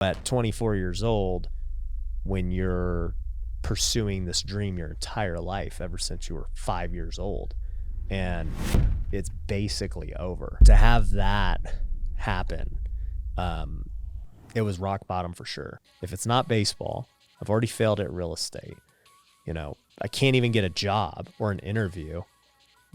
At 24 years old, when you're pursuing this dream your entire life, ever since you were 5 years old, and it's basically over, to have that happen, it was rock bottom for sure. If it's not baseball, I've already failed at real estate. You know, I can't even get a job or an interview.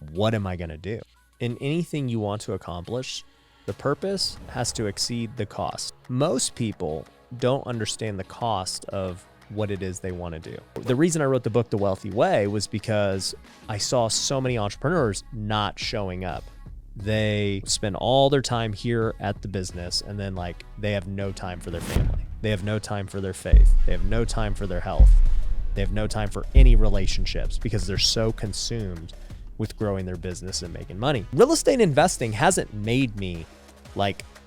What am I going to do? In anything you want to accomplish, the purpose has to exceed the cost. Most people don't understand the cost of what it is they want to do. The reason I wrote the book, The Wealthy Way, was because I saw so many entrepreneurs not showing up. They spend all their time here at the business, and then they have no time for their family. They have no time for their faith. They have no time for their health. They have no time for any relationships because they're so consumed with growing their business and making money. Real estate investing hasn't made me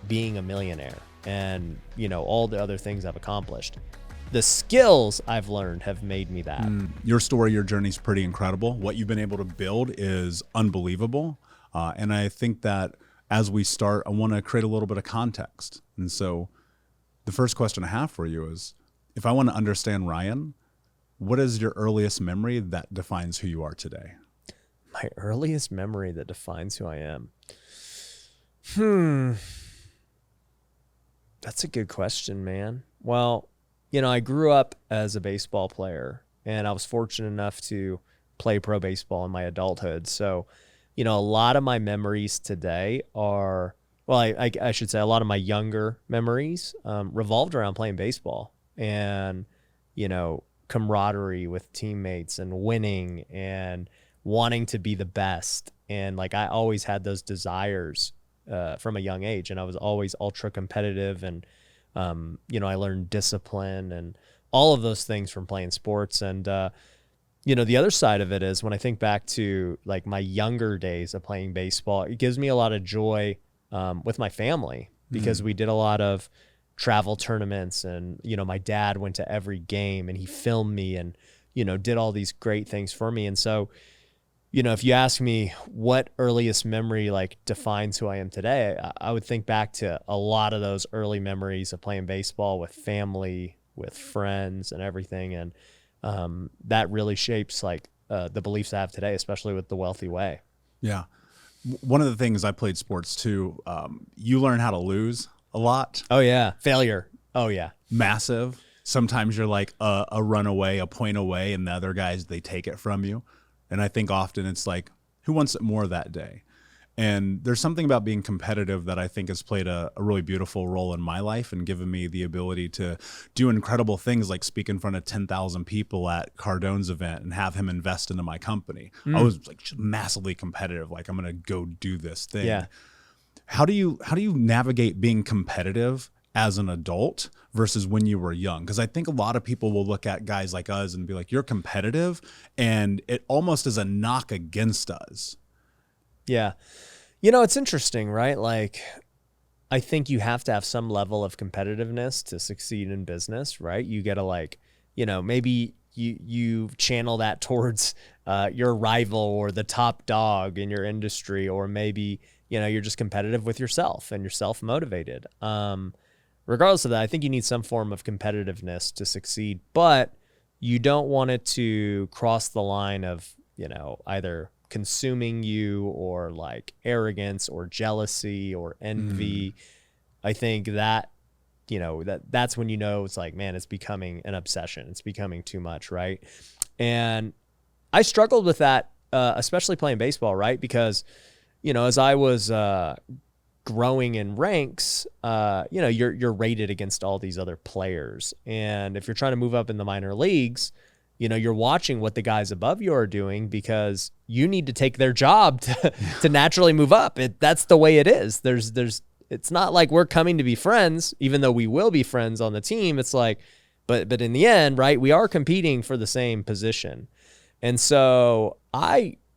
being a millionaire and, all the other things I've accomplished. The skills I've learned have made me that. Your story, your journey is pretty incredible. What you've been able to build is unbelievable. And I think that as we start, I want to create a little bit of context. And so the first question I have for you is, if I want to understand Ryan, what is your earliest memory that defines who you are today? My earliest memory that defines who I am. That's a good question, man. Well, I grew up as a baseball player, and I was fortunate enough to play pro baseball in my adulthood. So, a lot of my memories today are, I should say a lot of my younger memories revolved around playing baseball and, camaraderie with teammates and winning and wanting to be the best. And I always had those desires from a young age, and I was always ultra competitive, and I learned discipline and all of those things from playing sports. And the other side of it is, when I think back to my younger days of playing baseball, it gives me a lot of joy with my family, because we did a lot of travel tournaments, and my dad went to every game, and he filmed me and did all these great things for me. And so if you ask me what earliest memory defines who I am today, I would think back to a lot of those early memories of playing baseball with family, with friends and everything. And that really shapes the beliefs I have today, especially with The Wealthy Way. Yeah. One of the things, I played sports too. You learn how to lose a lot. Oh yeah. Failure. Oh yeah. Massive. Sometimes you're a run away, a point away, and the other guys, they take it from you. And I think often it's who wants it more that day? And there's something about being competitive that I think has played a really beautiful role in my life and given me the ability to do incredible things, like speak in front of 10,000 people at Cardone's event and have him invest into my company. I was massively competitive. I'm going to go do this thing. Yeah. How do you navigate being competitive as an adult versus when you were young? Because I think a lot of people will look at guys like us and be like, you're competitive, and it almost is a knock against us. Yeah. It's interesting, right? I think you have to have some level of competitiveness to succeed in business, right? You got to maybe you channel that towards your rival or the top dog in your industry, or maybe, you're just competitive with yourself and you're self-motivated. Regardless of that, I think you need some form of competitiveness to succeed, but you don't want it to cross the line of, either consuming you, or arrogance or jealousy or envy. I think that, that's when it's man, it's becoming an obsession. It's becoming too much, right? And I struggled with that, especially playing baseball, right? Because, as I was growing in ranks, you're rated against all these other players. And if you're trying to move up in the minor leagues, you're watching what the guys above you are doing, because you need to take their job to naturally move up. That's the way it is. It's not like we're coming to be friends, even though we will be friends on the team. It's but in the end, right, we are competing for the same position. And so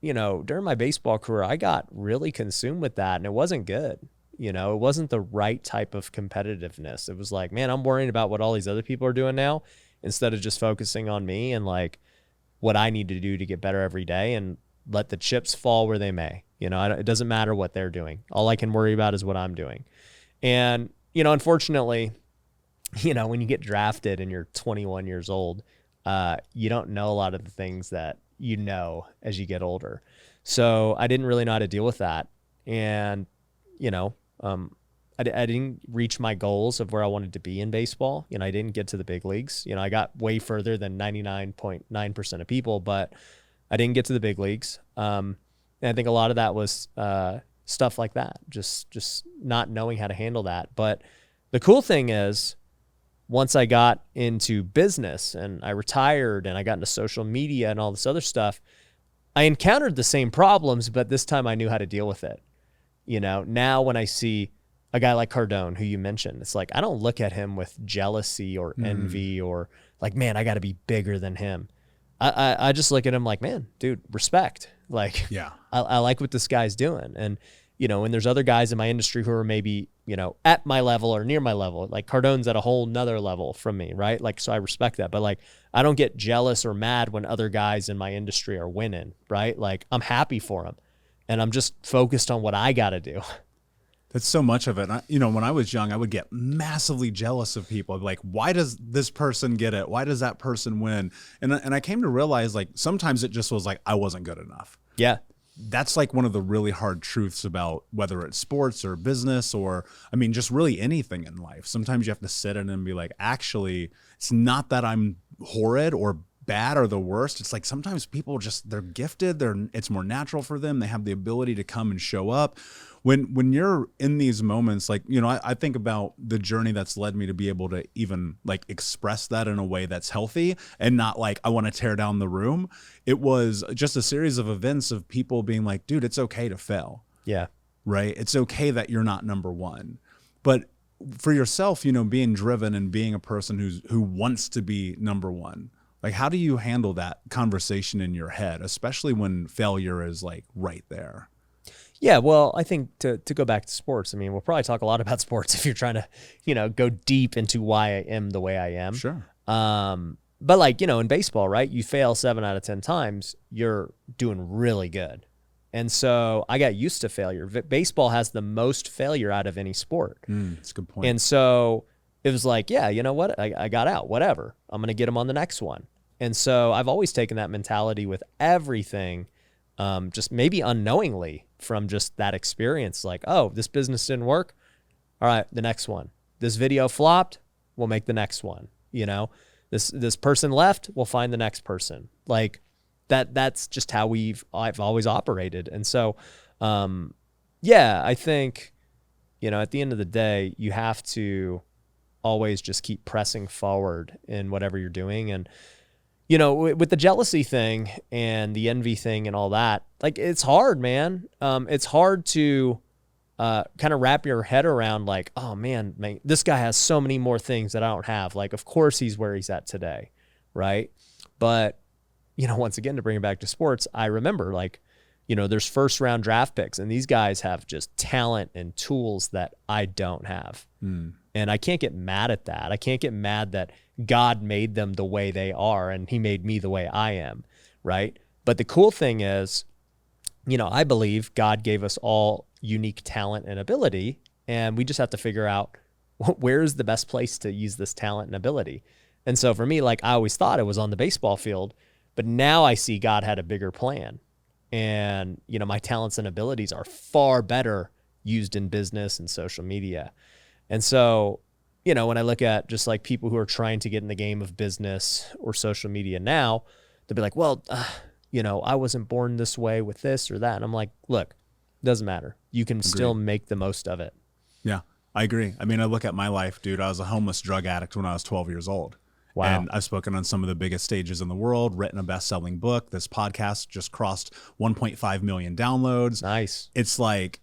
during my baseball career, I got really consumed with that, and it wasn't good. It wasn't the right type of competitiveness. It was man, I'm worrying about what all these other people are doing now, instead of just focusing on me and what I need to do to get better every day, and let the chips fall where they may. It doesn't matter what they're doing. All I can worry about is what I'm doing. And, unfortunately, when you get drafted and you're 21 years old, you don't know a lot of the things that as you get older. So I didn't really know how to deal with that. And, I didn't reach my goals of where I wanted to be in baseball. I didn't get to the big leagues. I got way further than 99.9% of people, but I didn't get to the big leagues. And I think a lot of that was stuff like that, just not knowing how to handle that. But the cool thing is, once I got into business and I retired and I got into social media and all this other stuff, I encountered the same problems, but this time I knew how to deal with it. Now when I see a guy like Cardone, who you mentioned, it's like, I don't look at him with jealousy or envy or like, man, I got to be bigger than him. I just look at him like, man, dude, respect. Like, yeah, I like what this guy's doing. And, and there's other guys in my industry who are maybe, at my level or near my level, like Cardone's at a whole nother level from me. Right. Like, so I respect that, but like, I don't get jealous or mad when other guys in my industry are winning. Right. Like, I'm happy for them and I'm just focused on what I got to do. That's so much of it. When I was young, I would get massively jealous of people. Like, why does this person get it? Why does that person win? And I came to realize, like, sometimes it just was like, I wasn't good enough. Yeah. That's like one of the really hard truths about whether it's sports or business or, just really anything in life. Sometimes you have to sit in and be like, actually, it's not that I'm horrid or bad or the worst. It's like sometimes people they're gifted. It's more natural for them. They have the ability to come and show up. When you're in these moments, like, I think about the journey that's led me to be able to even like express that in a way that's healthy and not like, I want to tear down the room. It was just a series of events of people being like, dude, it's okay to fail. Yeah. Right. It's okay that you're not number one, but for yourself, being driven and being a person who wants to be number one, like, how do you handle that conversation in your head, especially when failure is like right there? Yeah, well, I think to go back to sports, we'll probably talk a lot about sports if you're trying to, go deep into why I am the way I am. Sure. But like, in baseball, right, you fail 7 out of 10 times, you're doing really good. And so I got used to failure. Baseball has the most failure out of any sport. That's a good point. And so it was like, yeah, you know what? I got out, whatever. I'm going to get them on the next one. And so I've always taken that mentality with everything, just maybe unknowingly from just that experience. Like, oh, this business didn't work. All right, the next one. This video flopped. We'll make the next one. This person left. We'll find the next person. Like that's just how I've always operated. And so, yeah, I think, at the end of the day, you have to always just keep pressing forward in whatever you're doing. And, with the jealousy thing and the envy thing and all that, like, it's hard, man. It's hard to kind of wrap your head around like, oh man, this guy has so many more things that I don't have. Like, of course he's where he's at today. Right. But, once again, to bring it back to sports, I remember like, there's first round draft picks and these guys have just talent and tools that I don't have. And I can't get mad at that. I can't get mad that God made them the way they are and he made me the way I am, right? But the cool thing is, I believe God gave us all unique talent and ability, and we just have to figure out where's the best place to use this talent and ability. And so for me, like, I always thought it was on the baseball field, but now I see God had a bigger plan. And, my talents and abilities are far better used in business and social media. And so, when I look at just like people who are trying to get in the game of business or social media now, they'll be like, well, I wasn't born this way with this or that. And I'm like, look, it doesn't matter. You can still make the most of it. Yeah, I agree. I look at my life, dude. I was a homeless drug addict when I was 12 years old. Wow. And I've spoken on some of the biggest stages in the world, written a best-selling book. This podcast just crossed 1.5 million downloads. Nice. It's like,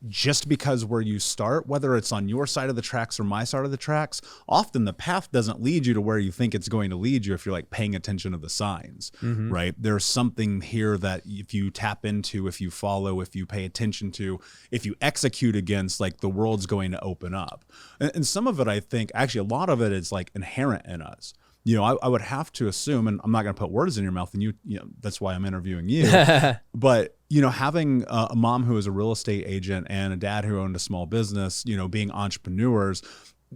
just because where you start, whether it's on your side of the tracks or my side of the tracks, often the path doesn't lead you to where you think it's going to lead you if you're like paying attention to the signs, right? There's something here that if you tap into, if you follow, if you pay attention to, if you execute against, like, the world's going to open up. And some of it, I think, actually a lot of it is like inherent in us. I would have to assume, and I'm not going to put words in your mouth, and that's why I'm interviewing you, but, having a mom who was a real estate agent and a dad who owned a small business, being entrepreneurs,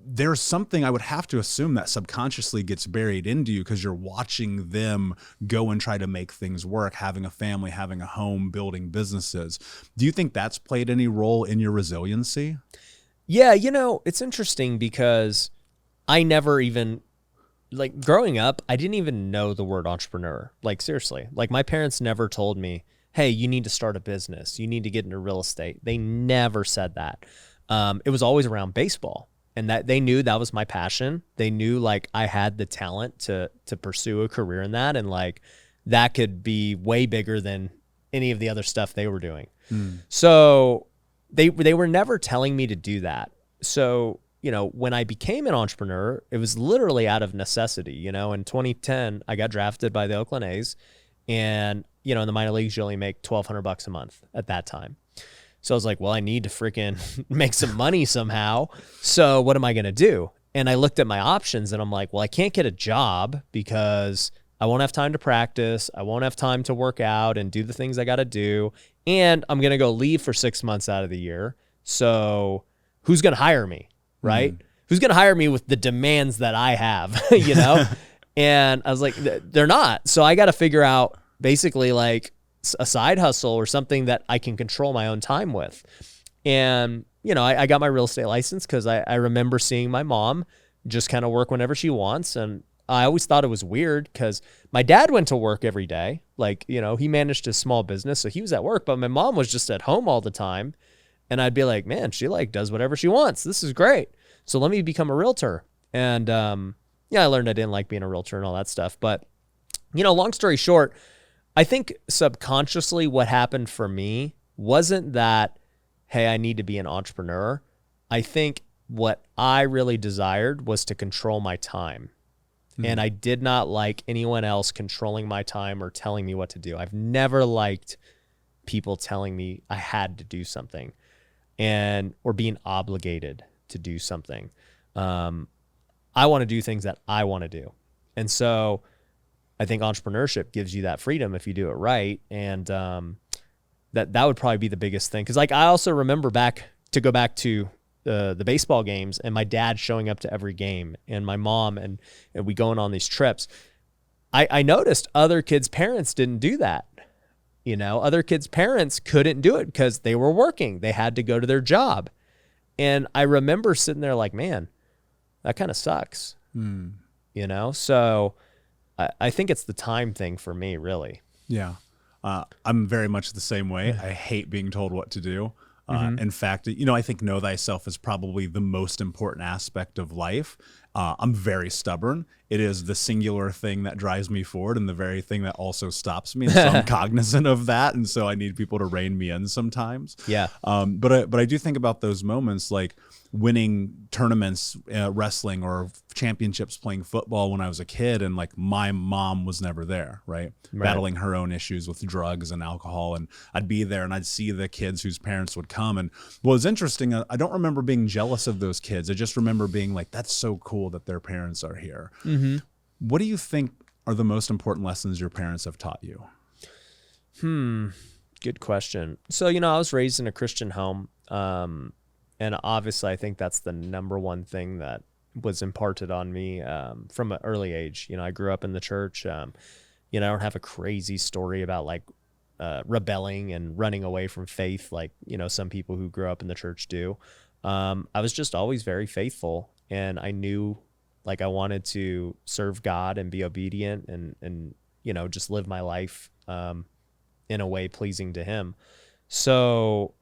there's something I would have to assume that subconsciously gets buried into you because you're watching them go and try to make things work, having a family, having a home, building businesses. Do you think that's played any role in your resiliency? Yeah, it's interesting because I never even, like, growing up, I didn't even know the word entrepreneur. Like, seriously. Like, my parents never told me, hey, you need to start a business. You need to get into real estate. They never said that. It was always around baseball. And that they knew that was my passion. They knew like I had the talent to pursue a career in that, and like that could be way bigger than any of the other stuff they were doing. So they were never telling me to do that. So, when I became an entrepreneur, it was literally out of necessity. In 2010, I got drafted by the Oakland A's, and in the minor leagues, you only make $1,200 a month at that time. So I was like, well, I need to freaking make some money somehow. So what am I going to do? And I looked at my options and I'm like, well, I can't get a job because I won't have time to practice. I won't have time to work out and do the things I got to do. And I'm going to go leave for 6 months out of the year. So who's going to hire me? Right? Who's going to hire me with the demands that I have, And I was like, they're not. So I got to figure out basically like a side hustle or something that I can control my own time with. And, I got my real estate license because I remember seeing my mom just kind of work whenever she wants. And I always thought it was weird because my dad went to work every day. Like, he managed his small business, so he was at work, but my mom was just at home all the time. And I'd be like, man, she like does whatever she wants. This is great. So let me become a realtor. And, I learned I didn't like being a realtor and all that stuff. But, long story short, I think subconsciously what happened for me wasn't that, hey, I need to be an entrepreneur. I think what I really desired was to control my time. And I did not like anyone else controlling my time or telling me what to do. I've never liked people telling me I had to do something or being obligated to do something. I want to do things that I want to do. And so I think entrepreneurship gives you that freedom if you do it right. And that would probably be the biggest thing. Because like I also remember go back to the baseball games and my dad showing up to every game and my mom and we going on these trips. I noticed other kids' parents didn't do that. Other kids' parents couldn't do it because they were working. They had to go to their job. And I remember sitting there like, man, that kind of sucks. So I think it's the time thing for me, really. Yeah. I'm very much the same way. I hate being told what to do. In fact, I think know thyself is probably the most important aspect of life. I'm very stubborn. It is the singular thing that drives me forward and the very thing that also stops me. And so I'm cognizant of that. And so I need people to rein me in sometimes. Yeah. But I do think about those moments like winning tournaments, wrestling or championships playing football when I was a kid. And like my mom was never there, right? Battling her own issues with drugs and alcohol. And I'd be there and I'd see the kids whose parents would come. And what was interesting, I don't remember being jealous of those kids. I just remember being like, that's so cool that their parents are here. What do you think are the most important lessons your parents have taught you? Good question. So, I was raised in a Christian home. And obviously I think that's the number one thing that was imparted on me from an early age. I grew up in the church. I don't have a crazy story about like rebelling and running away from faith like, some people who grew up in the church do. I was just always very faithful, and I knew like I wanted to serve God and be obedient and just live my life in a way pleasing to him. So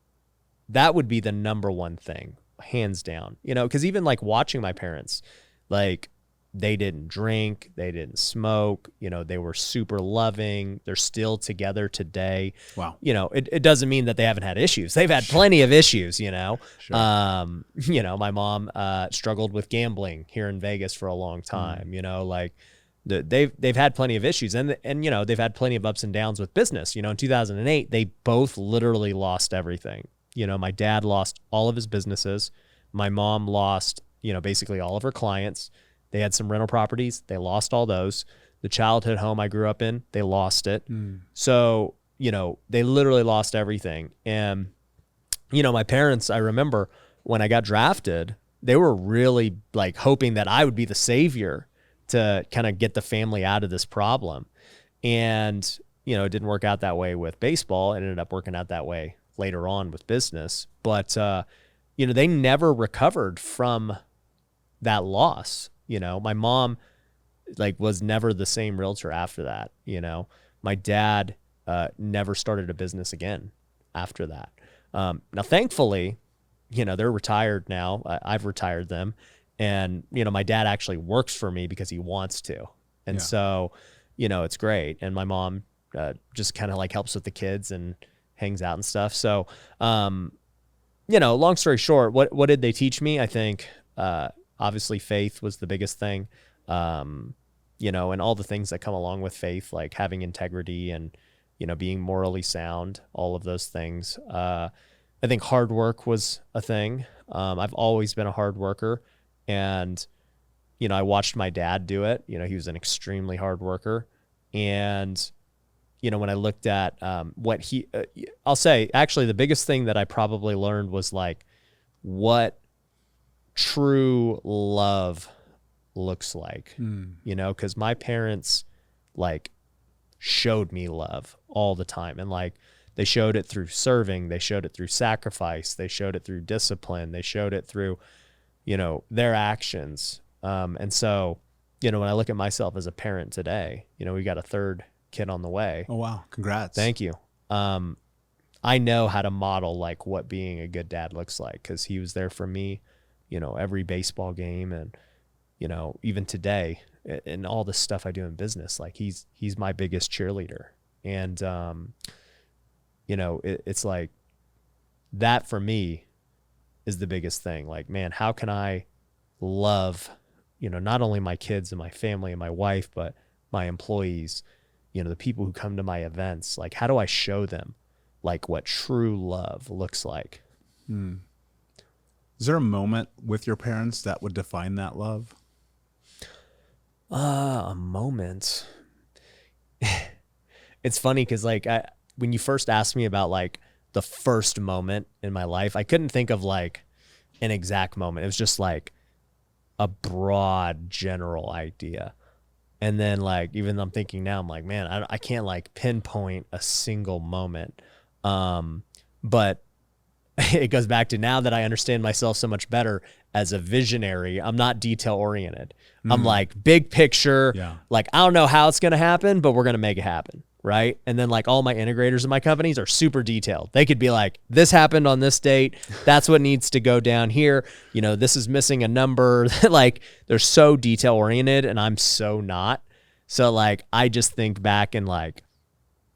that would be the number one thing, hands down, because even like watching my parents, like they didn't drink, they didn't smoke, they were super loving. They're still together today. Wow. It doesn't mean that they haven't had issues. They've had plenty of issues, Sure. My mom struggled with gambling here in Vegas for a long time, like they've had plenty of issues and they've had plenty of ups and downs with business. In 2008, they both literally lost everything. My dad lost all of his businesses. My mom lost, basically all of her clients. They had some rental properties. They lost all those. The childhood home I grew up in, they lost it. So, they literally lost everything. And, my parents, I remember when I got drafted, they were really like hoping that I would be the savior to kind of get the family out of this problem. And, you know, it didn't work out that way with baseball. It ended up working out that way later on with business. But, you know, they never recovered from that loss. You know, my mom like was never the same realtor after that. You know, my dad never started a business again after that. Now, thankfully, you know, they're retired now. I've retired them. And, you know, my dad actually works for me because he wants to. And so, you know, it's great. And my mom just kind of like helps with the kids and hangs out and stuff. So, you know, long story short, what did they teach me? I think, obviously faith was the biggest thing, you know, and all the things that come along with faith, like having integrity and, you know, being morally sound, all of those things. I think hard work was a thing. I've always been a hard worker, and, you know, I watched my dad do it. You know, he was an extremely hard worker. And, you know, when I looked at what I'll say, actually, the biggest thing that I probably learned was like what true love looks like, you know, because my parents like showed me love all the time. And like, they showed it through serving. They showed it through sacrifice. They showed it through discipline. They showed it through, you know, their actions. And so, you know, when I look at myself as a parent today, you know, we got a third kid on the way. Oh, wow. Congrats. Thank you. I know how to model like what being a good dad looks like, because he was there for me, you know, every baseball game, and, you know, even today and all the stuff I do in business, like he's my biggest cheerleader. And, you know, it's like that for me is the biggest thing. Like, man, how can I love, you know, not only my kids and my family and my wife, but my employees, you know, the people who come to my events? Like, how do I show them like what true love looks like? Is there a moment with your parents that would define that love? A moment. It's funny because like when you first asked me about like the first moment in my life, I couldn't think of like an exact moment. It was just like a broad general idea. And then like, even though I'm thinking now, I'm like, man, I can't like pinpoint a single moment. But it goes back to, now that I understand myself so much better as a visionary, I'm not detail oriented. I'm like big picture. Yeah. Like, I don't know how it's going to happen, but we're going to make it happen. Right. And then like all my integrators in my companies are super detailed. They could be like, this happened on this date. That's what needs to go down here. You know, this is missing a number. Like, they're so detail oriented, and I'm so not. So like, I just think back in like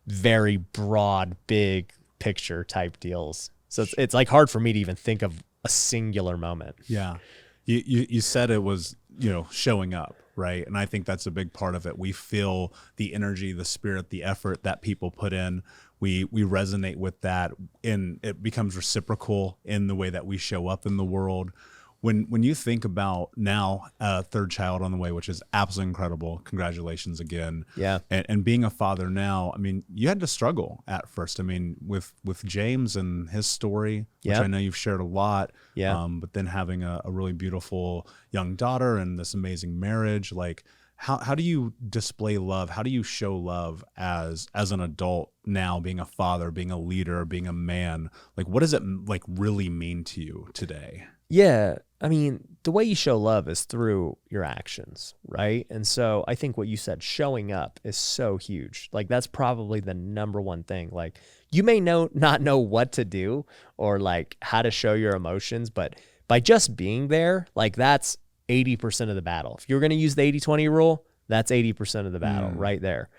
very broad, big picture type deals. So it's like hard for me to even think of a singular moment. Yeah. You said it was, you know, showing up, right? And I think that's a big part of it. We feel the energy, the spirit, the effort that people put in. We resonate with that, and it becomes reciprocal in the way that we show up in the world. When you think about now a third child on the way, which is absolutely incredible, congratulations again. Yeah. And being a father now, I mean, you had to struggle at first. I mean, with James and his story, which I know you've shared a lot. Yeah. But then having a really beautiful young daughter and this amazing marriage, like how do you display love? How do you show love as an adult now, being a father, being a leader, being a man? Like, what does it like really mean to you today? Yeah. I mean, the way you show love is through your actions, right? And so I think what you said, showing up, is so huge. Like, that's probably the number one thing. Like, you may not know what to do or like how to show your emotions, but by just being there, like, that's 80% of the battle. If you're going to use the 80-20 rule, that's 80% of the battle right there.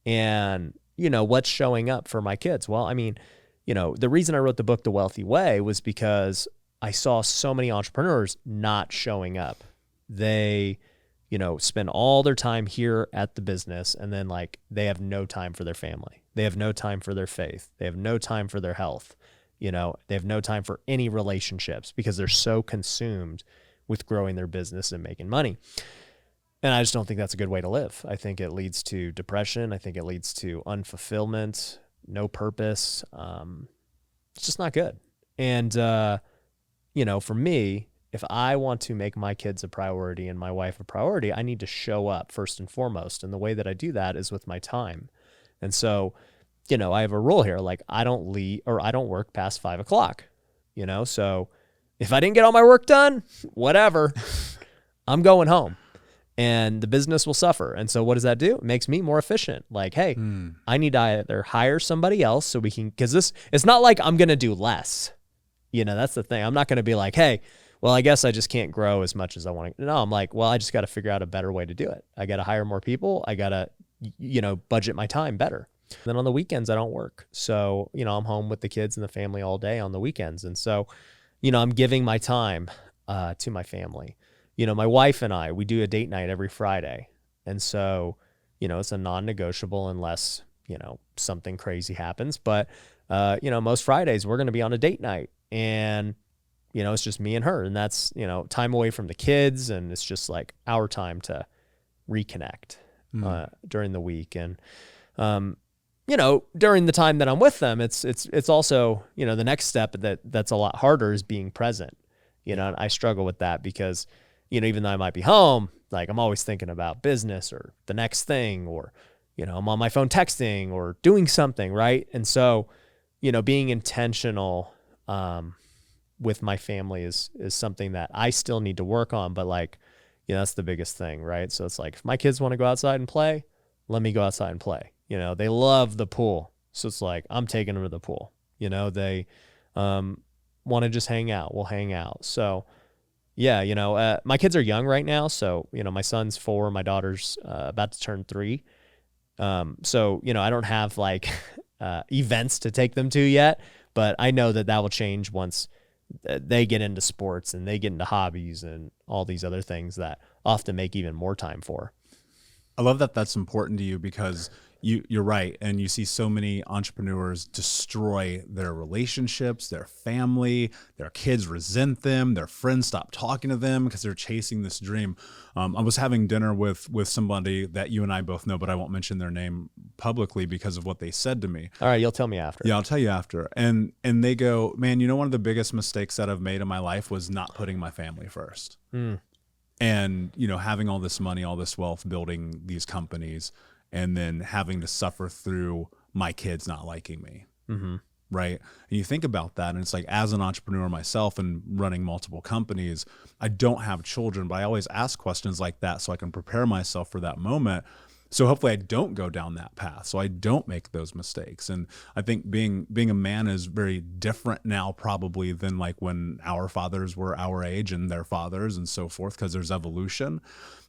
And, you know, what's showing up for my kids? Well, I mean, you know, the reason I wrote the book, The Wealthy Way, was because I saw so many entrepreneurs not showing up. They, you know, spend all their time here at the business, and then like they have no time for their family. They have no time for their faith. They have no time for their health. You know, they have no time for any relationships because they're so consumed with growing their business and making money. And I just don't think that's a good way to live. I think it leads to depression. I think it leads to unfulfillment, no purpose. It's just not good. And, you know, for me, if I want to make my kids a priority and my wife a priority, I need to show up first and foremost. And the way that I do that is with my time. And so, I have a rule here, like I don't work past 5 o'clock, so if I didn't get all my work done, whatever, I'm going home and the business will suffer. And so what does that do? It makes me more efficient. Like, hey, I need to either hire somebody else so we can, because it's not like I'm going to do less. That's the thing. I'm not going to be like, hey, well, I guess I just can't grow as much as I want to. No, I'm like, well, I just got to figure out a better way to do it. I got to hire more people. I got to, budget my time better. Then on the weekends, I don't work. So, I'm home with the kids and the family all day on the weekends. And so, I'm giving my time to my family. My wife and I, we do a date night every Friday. And so, it's a non-negotiable unless, something crazy happens. But, most Fridays we're going to be on a date night and, it's just me and her. And that's, time away from the kids. And it's just like our time to reconnect during the week. And, during the time that I'm with them, it's also, the next step that's a lot harder is being present, and I struggle with that because, even though I might be home, like I'm always thinking about business or the next thing, or, I'm on my phone texting or doing something. Right. And so, being intentional, with my family is something that I still need to work on, but like, that's the biggest thing. Right. So it's like, if my kids want to go outside and play, let me go outside and play. They love the pool. So it's like, I'm taking them to the pool. They want to just hang out. We'll hang out. So yeah, my kids are young right now. So, my son's 4, my daughter's about to turn 3. So, I don't have like events to take them to yet, but I know that will change once they get into sports and they get into hobbies and all these other things that often make even more time for. I love that that's important to you because you're right. And you see so many entrepreneurs destroy their relationships, their family, their kids resent them, their friends stop talking to them because they're chasing this dream. I was having dinner with somebody that you and I both know, but I won't mention their name publicly because of what they said to me. All right, you'll tell me after. Yeah, I'll tell you after. And they go, man, one of the biggest mistakes that I've made in my life was not putting my family first. And, having all this money, all this wealth, building these companies, and then having to suffer through my kids not liking me. Right. And you think about that and it's like, as an entrepreneur myself and running multiple companies, I don't have children, but I always ask questions like that so I can prepare myself for that moment. So hopefully I don't go down that path. So I don't make those mistakes. And I think being a man is very different now probably than like when our fathers were our age and their fathers and so forth, because there's evolution.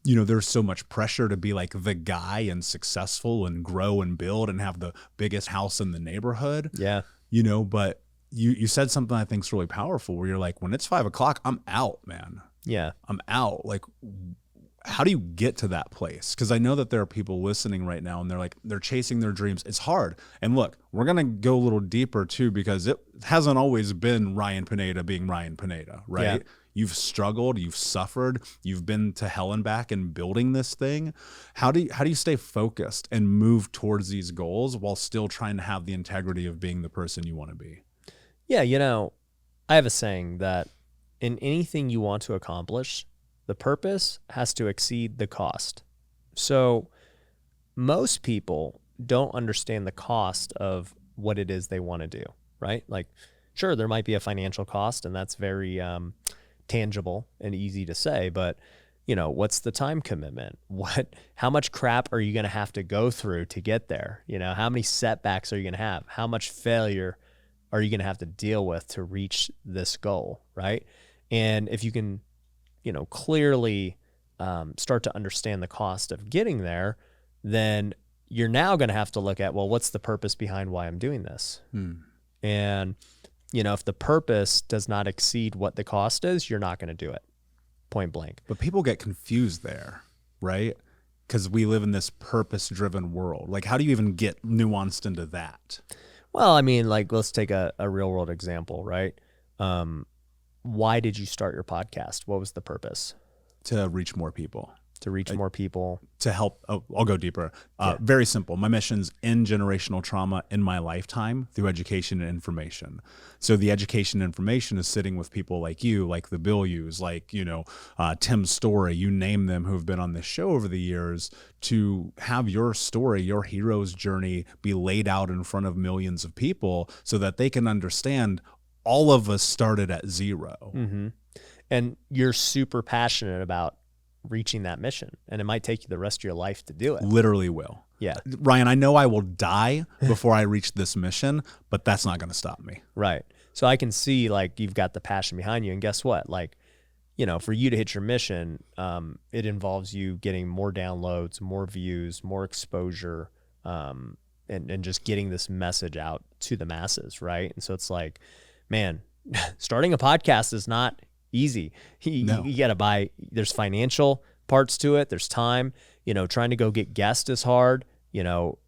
There's so much pressure to be like the guy and successful and grow and build and have the biggest house in the neighborhood. Yeah. But you said something I think is really powerful where you're like, when it's 5 o'clock, I'm out, man. Yeah. I'm out. Like, how do you get to that place? Because I know that there are people listening right now and they're chasing their dreams. It's hard. And look, we're going to go a little deeper too, because it hasn't always been Ryan Pineda being Ryan Pineda, right? Yeah. You've struggled, you've suffered, you've been to hell and back in building this thing. How do you stay focused and move towards these goals while still trying to have the integrity of being the person you want to be? Yeah. I have a saying that in anything you want to accomplish, the purpose has to exceed the cost. So most people don't understand the cost of what it is they want to do, right? Like, sure, there might be a financial cost, and that's very tangible and easy to say, but what's the time commitment? How much crap are you going to have to go through to get there? How many setbacks are you going to have? How much failure are you going to have to deal with to reach this goal, right? And if you can clearly start to understand the cost of getting there, then you're now going to have to look at, well, what's the purpose behind why I'm doing this? And, if the purpose does not exceed what the cost is, you're not going to do it, point blank. But people get confused there, right? Because we live in this purpose-driven world. Like, how do you even get nuanced into that? Well, I mean, like, let's take a real-world example, right? Why did you start your podcast? What was the purpose? To reach more people. To reach more people. To help. Oh, I'll go deeper. Very simple. My mission's end generational trauma in my lifetime through education and information. So the education and information is sitting with people like you, like the Billius, like, Tim Story, you name them, who have been on this show over the years, to have your story, your hero's journey be laid out in front of millions of people so that they can understand all of us started at zero. Mm-hmm. And you're super passionate about reaching that mission, and it might take you the rest of your life to do it. Literally will. Yeah. Ryan, I know I will die before I reach this mission, but that's not going to stop me. Right. So I can see like you've got the passion behind you, and guess what? Like, for you to hit your mission, it involves you getting more downloads, more views, more exposure, and just getting this message out to the masses, right? And so it's like, man, starting a podcast is not easy. You got to buy, there's financial parts to it. There's time, trying to go get guests is hard.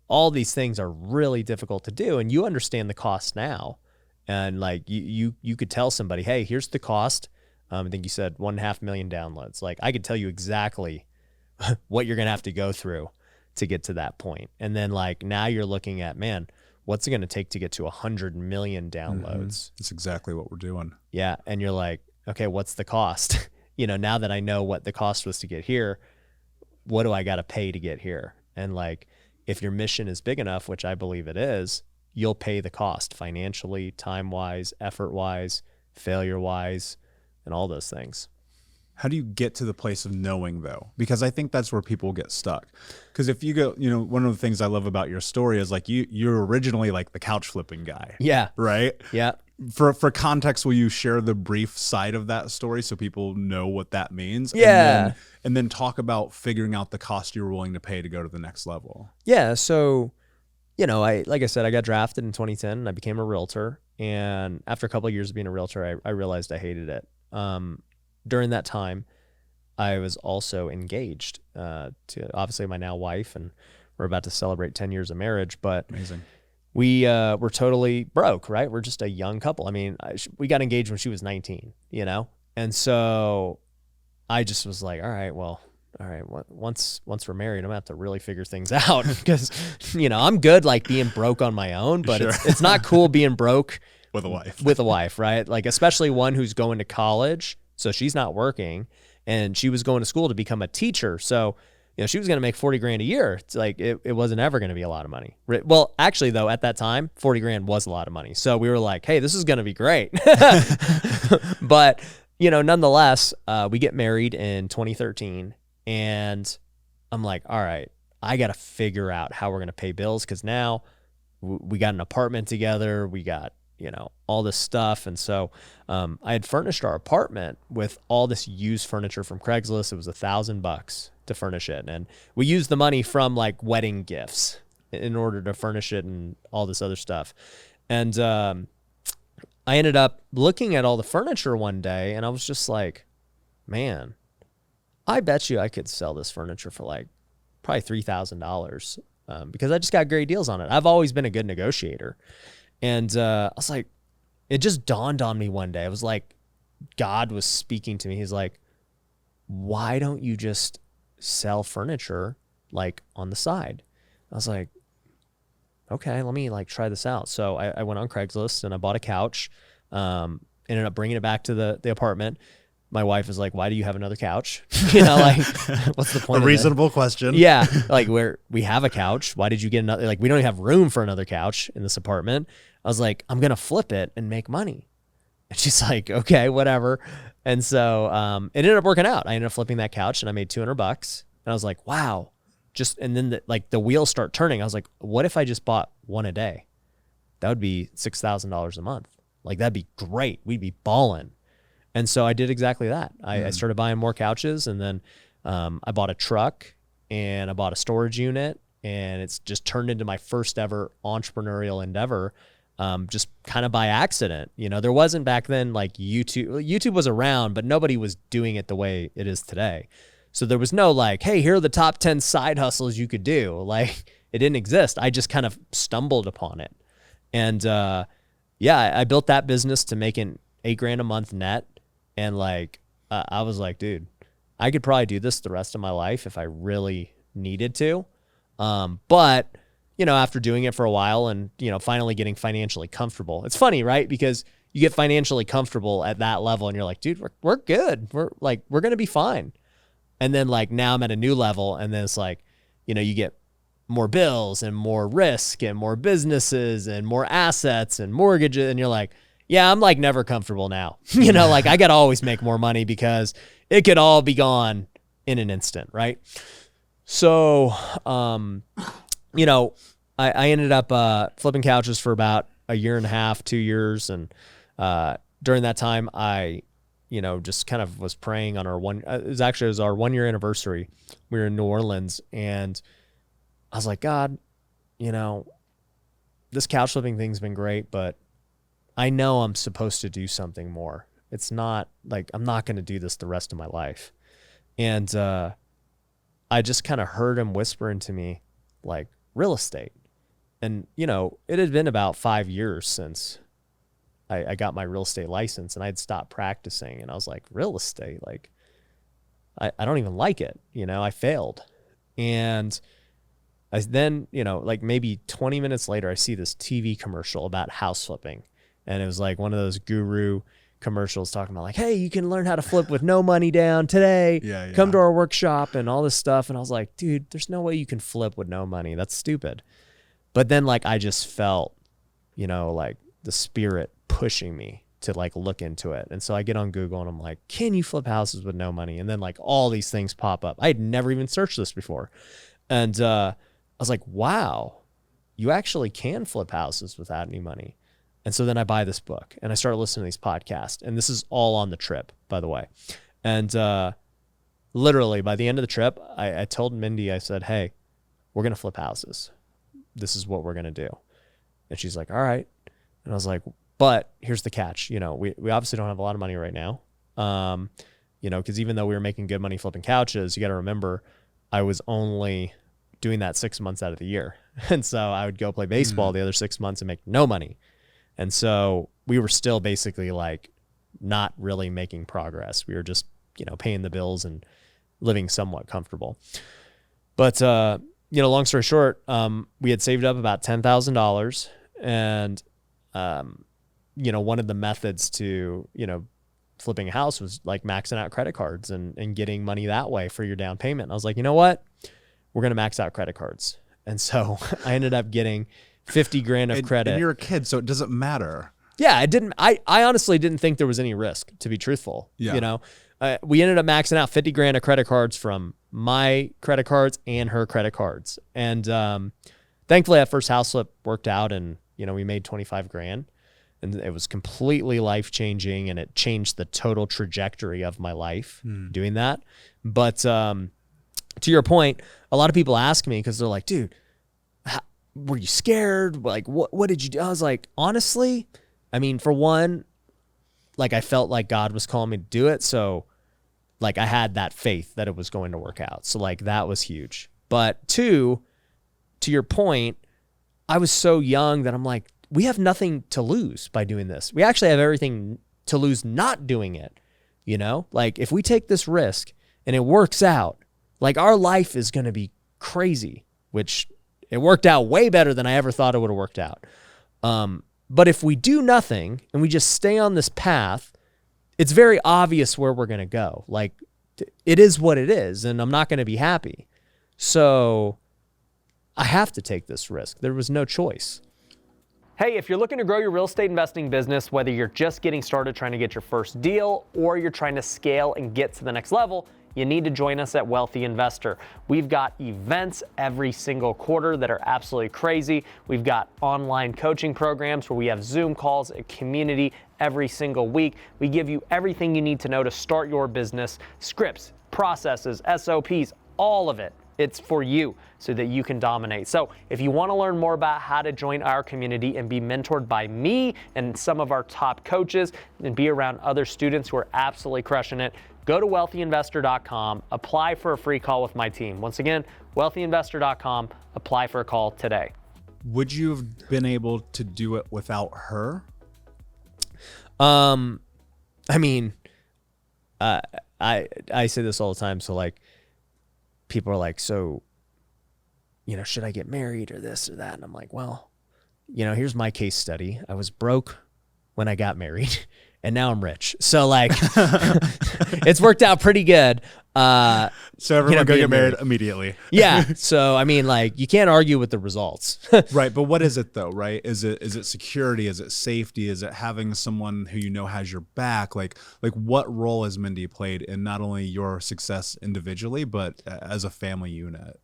All these things are really difficult to do. And you understand the cost now. And like you could tell somebody, hey, here's the cost. I think you said 1.5 million downloads. Like I could tell you exactly what you're going to have to go through to get to that point. And then like, now you're looking at, man, what's it going to take to get to 100 million downloads? Mm-hmm. That's exactly what we're doing. Yeah. And you're like, okay, what's the cost? Now that I know what the cost was to get here, what do I got to pay to get here? And like, if your mission is big enough, which I believe it is, you'll pay the cost financially, time-wise, effort-wise, failure-wise, and all those things. How do you get to the place of knowing, though? Because I think that's where people get stuck. Because if you go, one of the things I love about your story is like you're originally like the couch flipping guy. Yeah. Right? Yeah. For context, will you share the brief side of that story so people know what that means? Yeah. And then talk about figuring out the cost you're willing to pay to go to the next level. Yeah. So, like I said, I got drafted in 2010 and I became a realtor. And after a couple of years of being a realtor, I realized I hated it. During that time, I was also engaged to obviously my now wife, and we're about to celebrate 10 years of marriage. But amazing. We were totally broke, right? We're just a young couple. I mean, we got engaged when she was 19, And so I just was like, all right, once we're married, I'm gonna have to really figure things out because, I'm good like being broke on my own, but sure. it's not cool being broke with a wife, right? Like, especially one who's going to college. So she's not working, and she was going to school to become a teacher. So, she was going to make 40 grand a year. It's like, it wasn't ever going to be a lot of money. Well, actually though, at that time, 40 grand was a lot of money. So we were like, hey, this is going to be great. But, nonetheless, we get married in 2013, and I'm like, all right, I got to figure out how we're going to pay bills. Cause now we got an apartment together. We got, all this stuff. And so, I had furnished our apartment with all this used furniture from Craigslist. It was $1,000 to furnish it. And we used the money from like wedding gifts in order to furnish it and all this other stuff. And, I ended up looking at all the furniture one day, and I was just like, man, I bet you I could sell this furniture for like probably $3,000, because I just got great deals on it. I've always been a good negotiator. And I was like, it just dawned on me one day. I was like, God was speaking to me. He's like, why don't you just sell furniture like on the side? I was like, okay, let me like try this out. So I went on Craigslist and I bought a couch, ended up bringing it back to the apartment. My wife was like, why do you have another couch? Like, what's the point? A reasonable question. Yeah. Like, we have a couch. Why did you get another? Like, we don't even have room for another couch in this apartment. I was like, I'm going to flip it and make money. And she's like, okay, whatever. And so, it ended up working out. I ended up flipping that couch and I made $200. And I was like, wow. And then the wheels start turning. I was like, what if I just bought one a day? That would be $6,000 a month. Like, that'd be great. We'd be balling. And so I did exactly that. I started buying more couches, and then I bought a truck and I bought a storage unit, and it's just turned into my first ever entrepreneurial endeavor, just kind of by accident. There wasn't back then like YouTube. YouTube was around, but nobody was doing it the way it is today. So there was no like, hey, here are the top 10 side hustles you could do. Like, it didn't exist. I just kind of stumbled upon it. And I built that business to making $8,000 a month net. And like, I was like, dude, I could probably do this the rest of my life if I really needed to. But, you know, after doing it for a while and, you know, finally getting financially comfortable, it's funny, right? Because you get financially comfortable at that level and you're like, dude, we're good. We're going to be fine. And then like now I'm at a new level, and then it's like, you know, you get more bills and more risk and more businesses and more assets and mortgages. And you're like, yeah, I'm like never comfortable now. You know, like I got to always make more money because it could all be gone in an instant. Right. So, you know, I ended up flipping couches for about a year and a half, 2 years. And during that time, I, you know, just kind of was praying on our it was our 1 year anniversary. We were in New Orleans, and I was like, God, you know, this couch flipping thing's been great, but I know I'm supposed to do something more. It's not like, I'm not going to do this the rest of my life. And I just kind of heard him whisper into me like real estate. And, you know, it had been about 5 years since I got my real estate license, and I'd stopped practicing, and I was like, real estate, like I don't even like it. You know, I failed. And I then, you know, like maybe 20 minutes later, I see this TV commercial about house flipping. And it was like one of those guru commercials talking about like, hey, you can learn how to flip with no money down today. Yeah. Come to our workshop and all this stuff. And I was like, dude, there's no way you can flip with no money. That's stupid. But then like I just felt, you know, like the spirit pushing me to like look into it. And so I get on Google and I'm like, can you flip houses with no money? And then like all these things pop up. I had never even searched this before. And I was like, wow, you actually can flip houses without any money. And so then I buy this book and I start listening to these podcasts. And this is all on the trip, by the way. And literally by the end of the trip, I told Mindy, I said, hey, we're going to flip houses. This is what we're going to do. And she's like, all right. And I was like, but here's the catch. You know, we obviously don't have a lot of money right now. You know, because even though we were making good money flipping couches, you got to remember I was only doing that 6 months out of the year. And so I would go play baseball the other 6 months and make no money. And so we were still basically like not really making progress. We were just, you know, paying the bills and living somewhat comfortable. But, you know, long story short, we had saved up about $10,000, and, you know, one of the methods to, you know, flipping a house was like maxing out credit cards and getting money that way for your down payment. And I was like, you know what? We're going to max out credit cards. And so I ended up getting 50 grand of credit. And you're a kid, so it doesn't matter. Yeah, I honestly didn't think there was any risk, to be truthful. Yeah. You know, we ended up maxing out 50 grand of credit cards from my credit cards and her credit cards. And thankfully that first house flip worked out, and, you know, we made 25 grand, and it was completely life-changing, and it changed the total trajectory of my life doing that. But to your point, a lot of people ask me, because they're like, dude, were you scared? Like, what did you do? I was like, honestly, I mean, for one, like I felt like God was calling me to do it. So like I had that faith that it was going to work out. So like that was huge. But two, to your point, I was so young that I'm like, we have nothing to lose by doing this. We actually have everything to lose not doing it. You know, like if we take this risk and it works out, like our life is going to be crazy, which it worked out way better than I ever thought it would have worked out. But if we do nothing and we just stay on this path, it's very obvious where we're going to go. Like it is what it is, and I'm not going to be happy. So I have to take this risk. There was no choice. Hey, if you're looking to grow your real estate investing business, whether you're just getting started trying to get your first deal or you're trying to scale and get to the next level, you need to join us at Wealthy Investor. We've got events every single quarter that are absolutely crazy. We've got online coaching programs where we have Zoom calls, a community every single week. We give you everything you need to know to start your business, scripts, processes, SOPs, all of it. It's for you so that you can dominate. So if you want to learn more about how to join our community and be mentored by me and some of our top coaches and be around other students who are absolutely crushing it, go to wealthyinvestor.com, apply for a free call with my team. Once again, wealthyinvestor.com, apply for a call today. Would you have been able to do it without her? I mean, I say this all the time. So like people are like, so, should I get married or this or that? And I'm like, well, here's my case study. I was broke when I got married and now I'm rich. So like it's worked out pretty good. So everyone go get married immediately. Yeah. So, I mean, like you can't argue with the results. Right. But what is it though? Right. Is it security? Is it safety? Is it having someone who has your back? Like what role has Mindy played in not only your success individually, but as a family unit?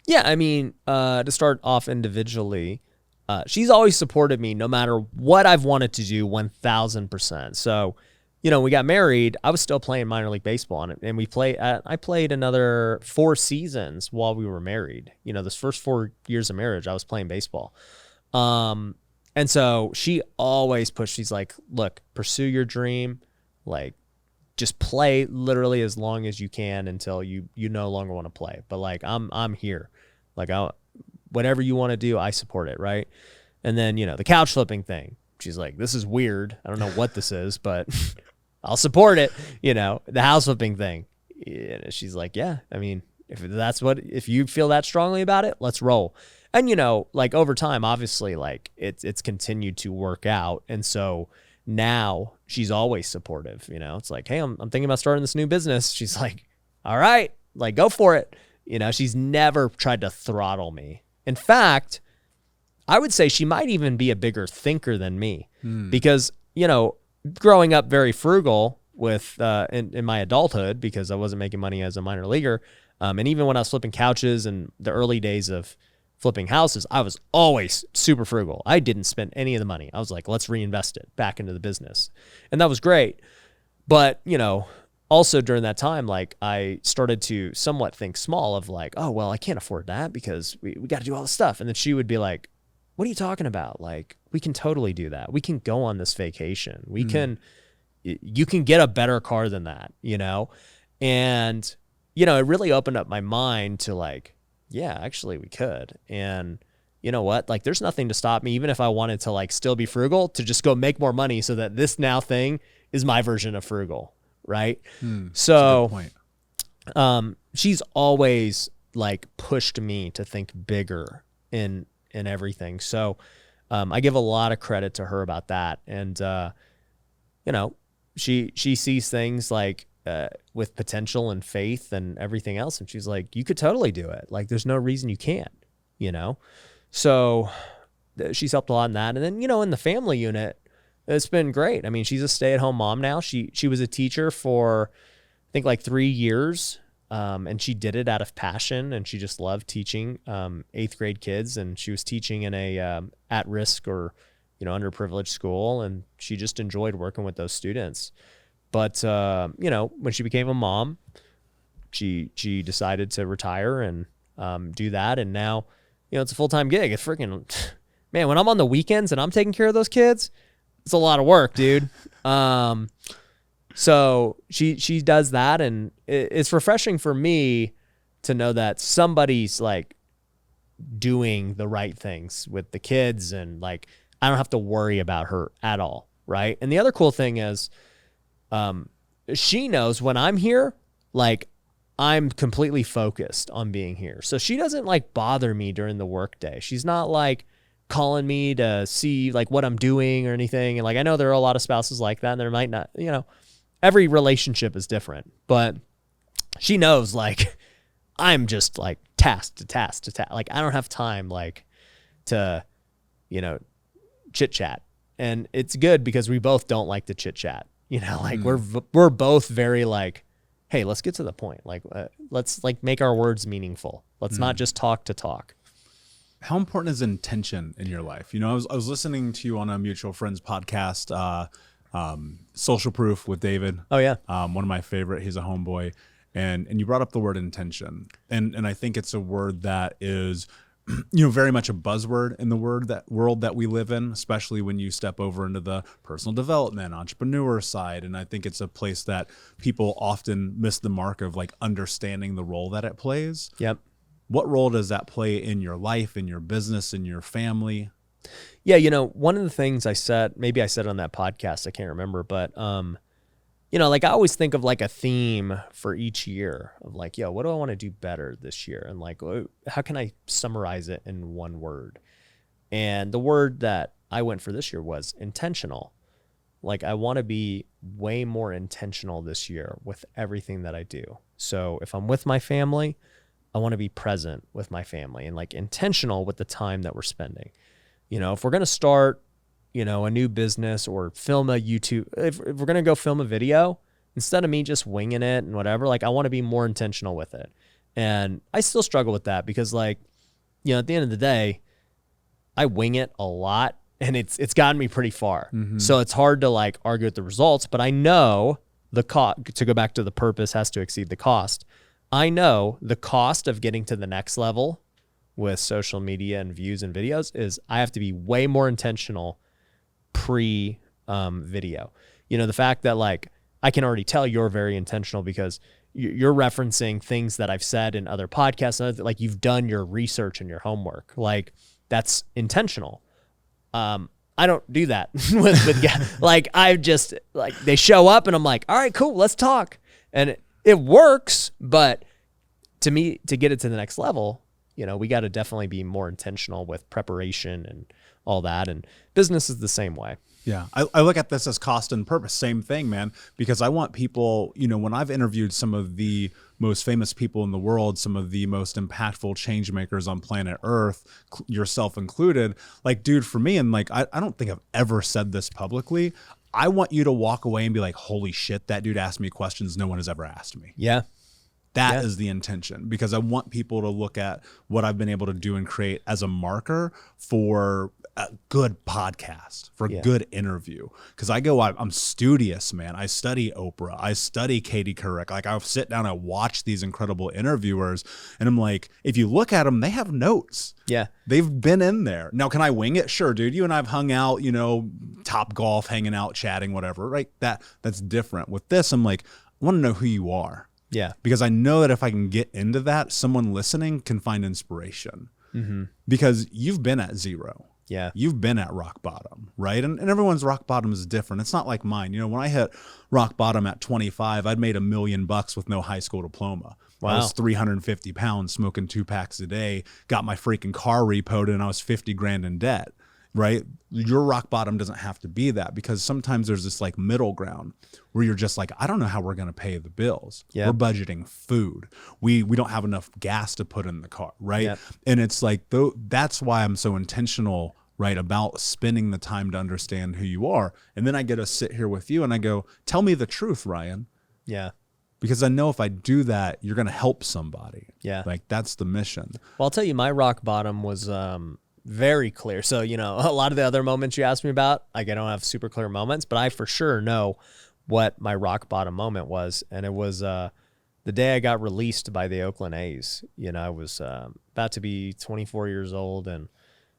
Yeah. I mean, to start off individually, she's always supported me no matter what I've wanted to do 1000%. So, we got married, I was still playing minor league baseball and I played another 4 seasons while we were married. This first 4 years of marriage, I was playing baseball. And so she always pushed, she's like, look, pursue your dream. Like just play literally as long as you can until you no longer want to play. But like, I'm here. Like whatever you want to do, I support it. Right. And then, the couch flipping thing, she's like, this is weird. I don't know what this is, but I'll support it. The house flipping thing. She's like, yeah, I mean, if you feel that strongly about it, let's roll. And, like over time, obviously like it's continued to work out. And so now she's always supportive, it's like, hey, I'm thinking about starting this new business. She's like, all right, like go for it. She's never tried to throttle me. In fact, I would say she might even be a bigger thinker than me because, growing up very frugal with in my adulthood because I wasn't making money as a minor leaguer. And even when I was flipping couches in the early days of flipping houses, I was always super frugal. I didn't spend any of the money. I was like, let's reinvest it back into the business. And that was great. But, also during that time, like I started to somewhat think small of like, oh, well, I can't afford that because we got to do all this stuff. And then she would be like, what are you talking about? Like, we can totally do that. We can go on this vacation. You can get a better car than that, And, it really opened up my mind to like, yeah, actually we could. And you know what? Like, there's nothing to stop me, even if I wanted to like still be frugal, to just go make more money so that this now thing is my version of frugal. Right. So, that's a good point. She's always like pushed me to think bigger in everything. So, I give a lot of credit to her about that. And, she sees things like, with potential and faith and everything else. And she's like, you could totally do it. Like, there's no reason you can't, So she's helped a lot in that. And then, in the family unit, it's been great. I mean, she's a stay-at-home mom now. She was a teacher for, I think, like 3 years. And she did it out of passion, and she just loved teaching 8th grade kids. And she was teaching in a at-risk or underprivileged school, and she just enjoyed working with those students. But when she became a mom, she decided to retire and do that, and now it's a full-time gig. It's freaking man. When I'm on the weekends and I'm taking care of those kids, it's a lot of work, dude. So she does that, and it's refreshing for me to know that somebody's like doing the right things with the kids, and like I don't have to worry about her at all, right? And the other cool thing is, she knows when I'm here, like I'm completely focused on being here. So she doesn't like bother me during the workday. She's not like calling me to see like what I'm doing or anything. And like I know there are a lot of spouses like that, and there might not, every relationship is different, but she knows like I'm just like task to task to task. Like I don't have time like to, chit chat. And it's good because we both don't like to chit chat, like we're both very like, hey, let's get to the point. Like, let's like make our words meaningful. Let's not just talk to talk. How important is intention in your life? I was listening to you on a mutual friends podcast, Social Proof with David. Oh yeah. One of my favorite. He's a homeboy. And you brought up the word intention. And I think it's a word that is, very much a buzzword in the world that we live in, especially when you step over into the personal development, entrepreneur side. And I think it's a place that people often miss the mark of like understanding the role that it plays. Yep. What role does that play in your life, in your business, in your family? Yeah. One of the things maybe I said on that podcast, I can't remember, but, like I always think of like a theme for each year of like, yo, what do I want to do better this year? And like, how can I summarize it in one word? And the word that I went for this year was intentional. Like, I want to be way more intentional this year with everything that I do. So if I'm with my family, I want to be present with my family and like intentional with the time that we're spending. If we're going to start, a new business or film a YouTube, if we're going to go film a video, instead of me just winging it and whatever, like I want to be more intentional with it. And I still struggle with that because like, at the end of the day, I wing it a lot and it's gotten me pretty far. Mm-hmm. So it's hard to like argue with the results, but I know the cost, to go back to the purpose has to exceed the cost. I know the cost of getting to the next level with social media and views and videos is I have to be way more intentional pre-video. The fact that like I can already tell you're very intentional because you're referencing things that I've said in other podcasts. Like you've done your research and your homework. Like that's intentional. I don't do that with like I just like they show up and I'm like, all right, cool, let's talk. And it works, but to me, to get it to the next level, we got to definitely be more intentional with preparation and all that. And business is the same way. Yeah. I look at this as cost and purpose. Same thing, man, because I want people, when I've interviewed some of the most famous people in the world, some of the most impactful change makers on planet Earth, yourself included, like, dude, for me, and like, I don't think I've ever said this publicly. I want you to walk away and be like, holy shit, that dude asked me questions no one has ever asked me. Yeah. That is the intention, because I want people to look at what I've been able to do and create as a marker for a good podcast, for a good interview. Because I'm studious, man. I study Oprah. I study Katie Couric. Like I'll sit down and watch these incredible interviewers and I'm like, if you look at them, they have notes. Yeah. They've been in there. Now, can I wing it? Sure, dude. You and I have hung out, Top Golf, hanging out, chatting, whatever, right? That's different. With this, I'm like, I want to know who you are. Yeah. Because I know that if I can get into that, someone listening can find inspiration. Mm-hmm. Because you've been at zero. Yeah. You've been at rock bottom, right? And everyone's rock bottom is different. It's not like mine. When I hit rock bottom at 25, I'd made $1 million with no high school diploma. Wow. I was 350 pounds, smoking 2 packs a day, got my freaking car repoed, and I was 50 grand in debt. Right? Your rock bottom doesn't have to be that, because sometimes there's this like middle ground where you're just like, I don't know how we're going to pay the bills. Yeah. We're budgeting food. We don't have enough gas to put in the car. Right. Yeah. And it's like, that's why I'm so intentional, right, about spending the time to understand who you are. And then I get to sit here with you and I go, tell me the truth, Ryan. Yeah. Because I know if I do that, you're going to help somebody. Yeah. Like that's the mission. Well, I'll tell you, my rock bottom was, very clear. So, a lot of the other moments you asked me about, like I don't have super clear moments, but I for sure know what my rock bottom moment was. And it was the day I got released by the Oakland A's. I was about to be 24 years old and,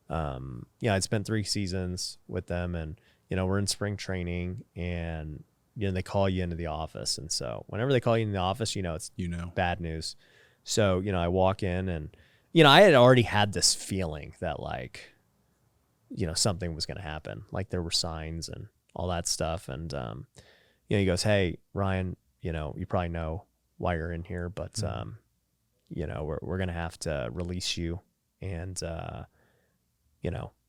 I'd spent 3 seasons with them and, we're in spring training and, they call you into the office. And so whenever they call you in the office, it's bad news. So, I walk in and, I had already had this feeling that like, something was going to happen. Like there were signs and all that stuff. And, he goes, hey, Ryan, you probably know why you're in here, but, we're going to have to release you. And,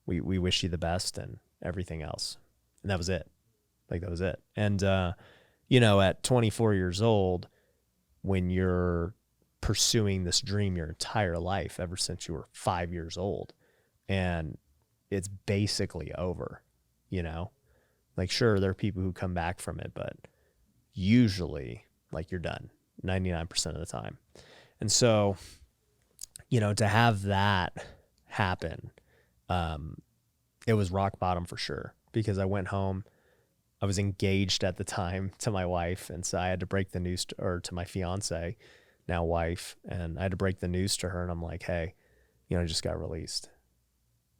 we wish you the best and everything else. And that was it. Like that was it. And, at 24 years old, when you're pursuing this dream your entire life ever since you were 5 years old and it's basically over, like sure there are people who come back from it, but usually like you're done 99% of the time. And so, to have that happen, it was rock bottom for sure, because I went home, I was engaged at the time to my wife. And so I had to break the news to my fiance, now wife, and I had to break the news to her and I'm like, hey, I just got released.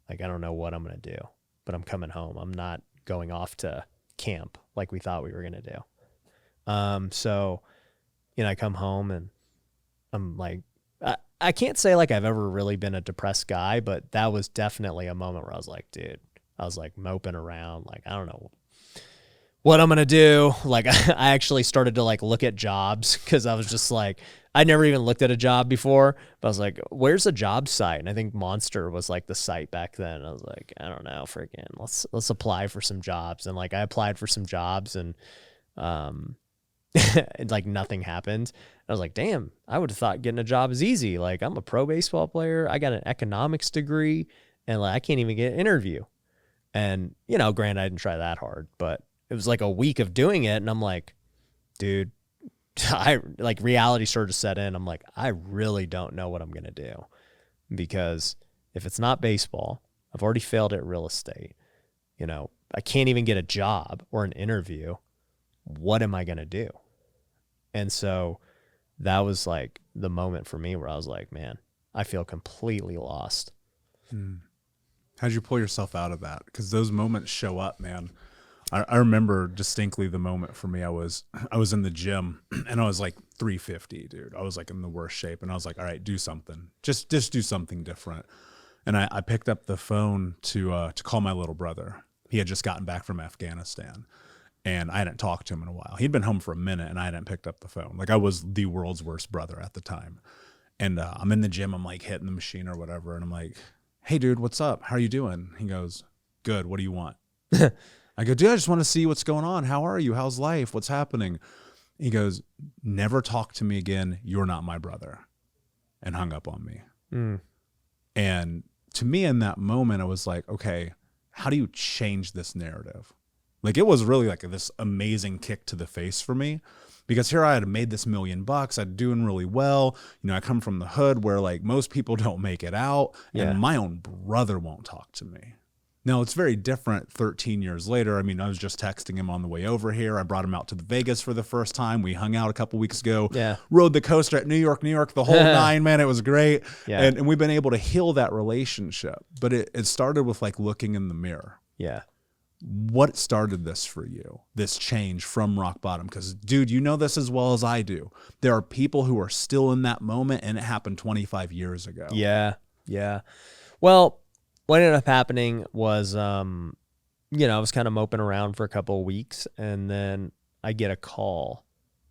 Like, I don't know what I'm going to do, but I'm coming home. I'm not going off to camp like we thought we were going to do. So, I come home and I'm like, I can't say like I've ever really been a depressed guy, but that was definitely a moment where I was like, dude, I was like moping around. Like, I don't know what I'm going to do. Like, I actually started to like look at jobs because I was just like, I never even looked at a job before, but I was like, where's a job site? And I think Monster was like the site back then. I was like, I don't know, freaking let's apply for some jobs. And like, I applied for some jobs and, like nothing happened. I was like, damn, I would have thought getting a job is easy. Like, I'm a pro baseball player. I got an economics degree and like, I can't even get an interview. And, you know, granted, I didn't try that hard, but it was like a week of doing it. And I'm like, dude, I like reality started to set in. I'm like, I really don't know what I'm going to do because if it's not baseball, I've already failed at real estate. You know, I can't even get a job or an interview. What am I going to do? And so that was like the moment for me where I was like, man, I feel completely lost. How'd you pull yourself out of that? Because those moments show up, man. I remember distinctly the moment for me. I was in the gym and I was like 350, dude. I was like in the worst shape, and I was like, all right, do something. Just do something different. And I picked up the phone to call my little brother. He had just gotten back from Afghanistan, and I hadn't talked to him in a while. He'd been home for a minute, and I hadn't picked up the phone. Like, I was the world's worst brother at the time. And I'm in the gym. I'm like hitting the machine or whatever, and I'm like, hey, dude, what's up? How are you doing? He goes, good. What do you want? I go, dude, I just want to see what's going on. How are you? How's life? What's happening? He goes, never talk to me again. You're not my brother. And hung up on me. And to me in that moment, I was like, okay, how do you change this narrative? Like, it was really like this amazing kick to the face for me, because here I had made this $1 million. I'd doing really well. You know, I come from the hood where like most people don't make it out, and my own brother won't talk to me. Now, it's very different 13 years later. I mean, I was just texting him on the way over here. I brought him out to Vegas for the first time. We hung out a couple weeks ago. Yeah. Rode the coaster at New York, the whole nine, man. It was great. Yeah. And we've been able to heal that relationship. But it started with like looking in the mirror. Yeah. What started this for you, this change from rock bottom? Because, dude, you know this as well as I do. There are people who are still in that moment, and it happened 25 years ago. Yeah. Yeah. Well, what ended up happening was, you know, I was kind of moping around for a couple of weeks, and then I get a call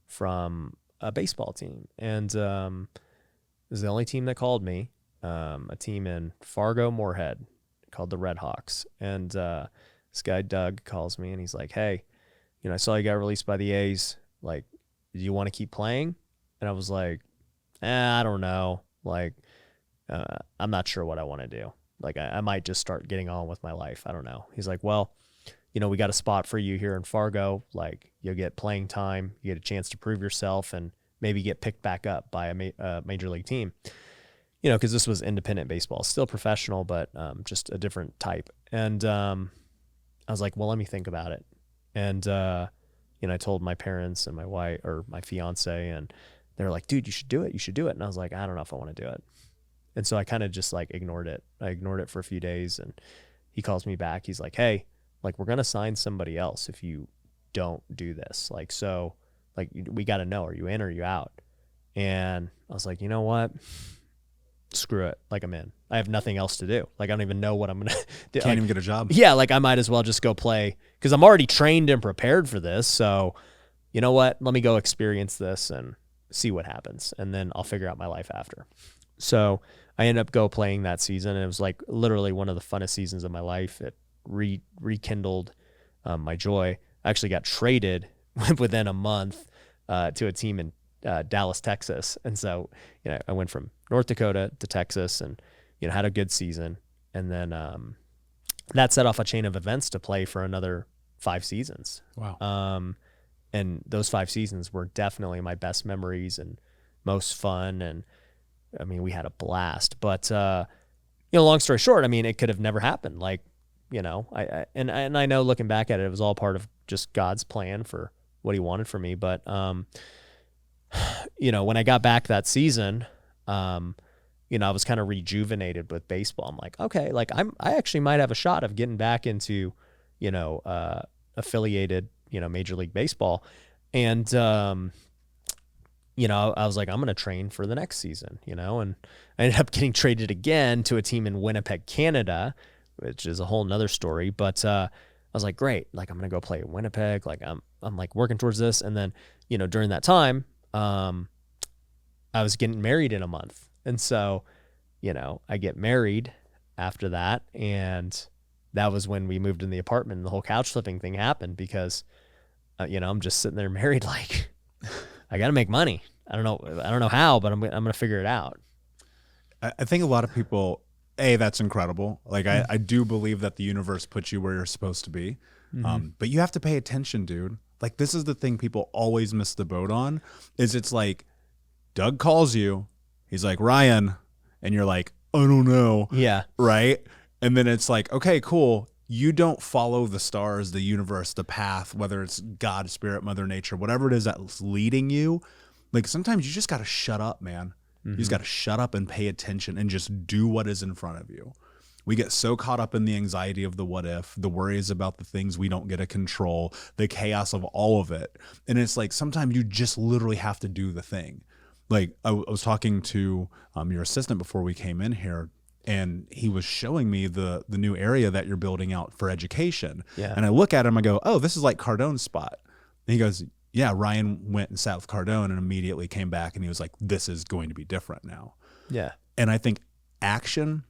from a baseball team. And it was the only team that called me, a team in Fargo, Moorhead, called the Red Hawks. And this guy, Doug, calls me, and he's like, hey, you know, I saw you got released by the A's. Like, do you want to keep playing? And I was like, I don't know. Like, I'm not sure what I want to do. Like, I might just start getting on with my life. I don't know. He's like, well, you know, we got a spot for you here in Fargo. Like, you'll get playing time. You get a chance to prove yourself and maybe get picked back up by a major league team. You know, because this was independent baseball. Still professional, but just a different type. And I was like, well, let me think about it. And, you know, I told my parents and my wife or my fiance, and they were like, dude, you should do it. You should do it. And I was like, I don't know if I want to do it. And so I kind of just like ignored it. I ignored it for a few days, and he calls me back. He's like, hey, like, we're going to sign somebody else if you don't do this. Like, so like, we got to know, are you in or are you out? And I was like, you know what? Screw it. Like, I'm in. I have nothing else to do. Like, I don't even know what I'm going to do. Can't even get a job. Yeah. Like, I might as well just go play because I'm already trained and prepared for this. So you know what? Let me go experience this and see what happens. And then I'll figure out my life after. So I ended up playing that season, and it was like literally one of the funnest seasons of my life. It rekindled my joy. I actually got traded within a month to a team in Dallas, Texas. And so, you know, I went from North Dakota to Texas and, you know, had a good season. And then that set off a chain of events to play for another 5 seasons. Wow. And those 5 seasons were definitely my best memories and most fun. And I mean, we had a blast, but, you know, long story short, I mean, it could have never happened. Like, you know, I know looking back at it, it was all part of just God's plan for what he wanted for me. But, you know, when I got back that season, you know, I was kind of rejuvenated with baseball. I'm like, okay, like I actually might have a shot of getting back into, you know, affiliated, you know, Major League Baseball. And, you know, I was like, I'm going to train for the next season, you know, and I ended up getting traded again to a team in Winnipeg, Canada, which is a whole nother story. But was like, great. Like, I'm going to go play in Winnipeg. Like, I'm like working towards this. And then, you know, during that time, I was getting married in a month. And so, you know, I get married after that. And that was when we moved in the apartment and the whole couch flipping thing happened because, you know, I'm just sitting there married. Like, I got to make money. I don't know how, but I'm going to figure it out. I think a lot of people, that's incredible. Like, I do believe that the universe puts you where you're supposed to be. But you have to pay attention, dude. Like, this is the thing people always miss the boat on, is it's like, Doug calls you. He's like, Ryan. And you're like, I don't know. Yeah. Right? And then it's like, okay, cool. You don't follow the stars, the universe, the path, whether it's God, spirit, mother nature, whatever it is that's leading you. Like, sometimes you just got to shut up, man. You just got to shut up and pay attention and just do what is in front of you. We get so caught up in the anxiety of the what if, the worries about the things we don't get to control, the chaos of all of it. And it's like, sometimes you just literally have to do the thing. Like, I was talking to your assistant before we came in here, and he was showing me the new area that you're building out for education. Yeah. And I look at him, I go, oh, this is like Cardone's spot. And he goes, yeah, Ryan went and sat with Cardone and immediately came back and he was like, this is going to be different now. Yeah. And I think action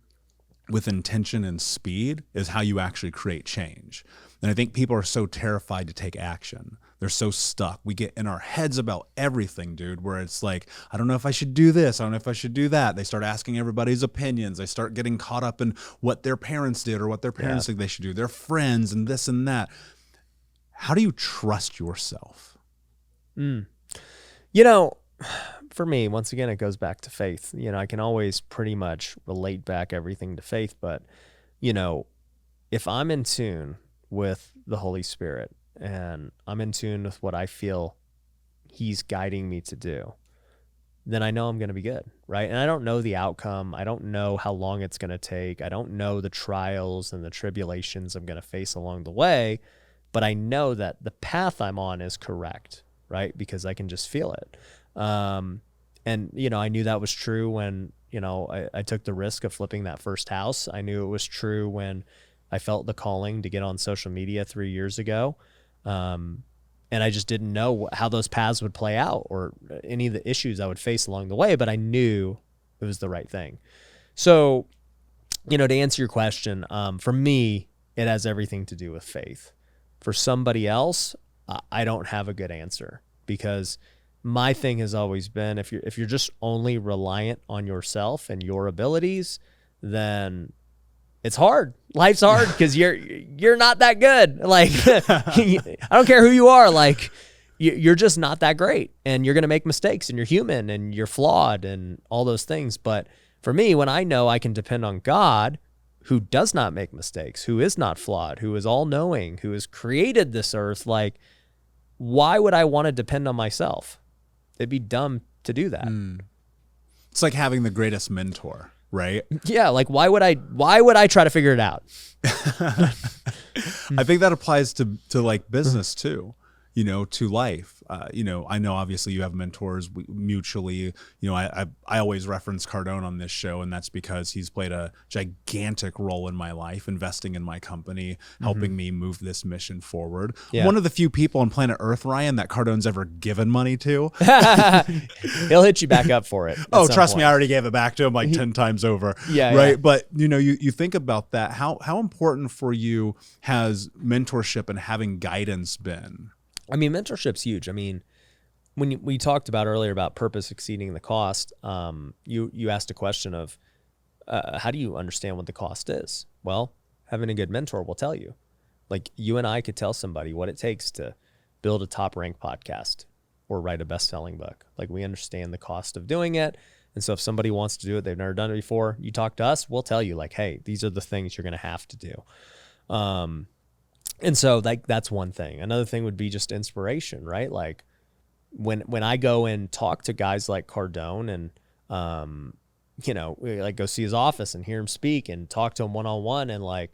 with intention and speed is how you actually create change. And I think people are so terrified to take action. They're so stuck. We get in our heads about everything, dude, where it's like, I don't know if I should do this. I don't know if I should do that. They start asking everybody's opinions. They start getting caught up in what their parents did or what their parents think they should do, their friends and this and that. How do you trust yourself? You know, for me, once again, it goes back to faith. You know, I can always pretty much relate back everything to faith, but, you know, if I'm in tune with the Holy Spirit and I'm in tune with what I feel He's guiding me to do, then I know I'm going to be good, right? And I don't know the outcome. I don't know how long it's going to take. I don't know the trials and the tribulations I'm going to face along the way, but I know that the path I'm on is correct, right? Because I can just feel it. And, you know, I knew that was true when, you know, I took the risk of flipping that first house. I knew it was true when I felt the calling to get on social media 3 years ago. And I just didn't know how those paths would play out or any of the issues I would face along the way, but I knew it was the right thing. So, you know, to answer your question, for me, it has everything to do with faith. For somebody else, I don't have a good answer, because my thing has always been, if you're just only reliant on yourself and your abilities, then it's hard. Life's hard because you're not that good. Like, I don't care who you are. Like, you're just not that great, and you're going to make mistakes, and you're human, and you're flawed, and all those things. But for me, when I know I can depend on God, who does not make mistakes, who is not flawed, who is all-knowing, who has created this earth, like, why would I want to depend on myself? It'd be dumb to do that. It's like having the greatest mentor, right? Yeah, like why would I try to figure it out? I think that applies to like business too, you know, to life. You know, I know obviously you have mentors mutually. You know, I always reference Cardone on this show, and that's because he's played a gigantic role in my life, investing in my company, helping me move this mission forward. Yeah. One of the few people on planet Earth, Ryan, that Cardone's ever given money to. He'll hit you back up for it. Oh, trust me, I already gave it back to him like 10 times over. Yeah. Right. Yeah. But you know, you think about that. How important for you has mentorship and having guidance been? I mean, mentorship's huge. I mean, when we talked about earlier about purpose exceeding the cost, you asked a question of how do you understand what the cost is? Well, having a good mentor will tell you. Like, you and I could tell somebody what it takes to build a top-ranked podcast or write a best-selling book. Like, we understand the cost of doing it. And so if somebody wants to do it, they've never done it before, you talk to us, we'll tell you, like, hey, these are the things you're going to have to do. And so that's one thing. Another thing would be just inspiration, right? Like, when I go and talk to guys like Cardone and, you know, like go see his office and hear him speak and talk to him one-on-one and like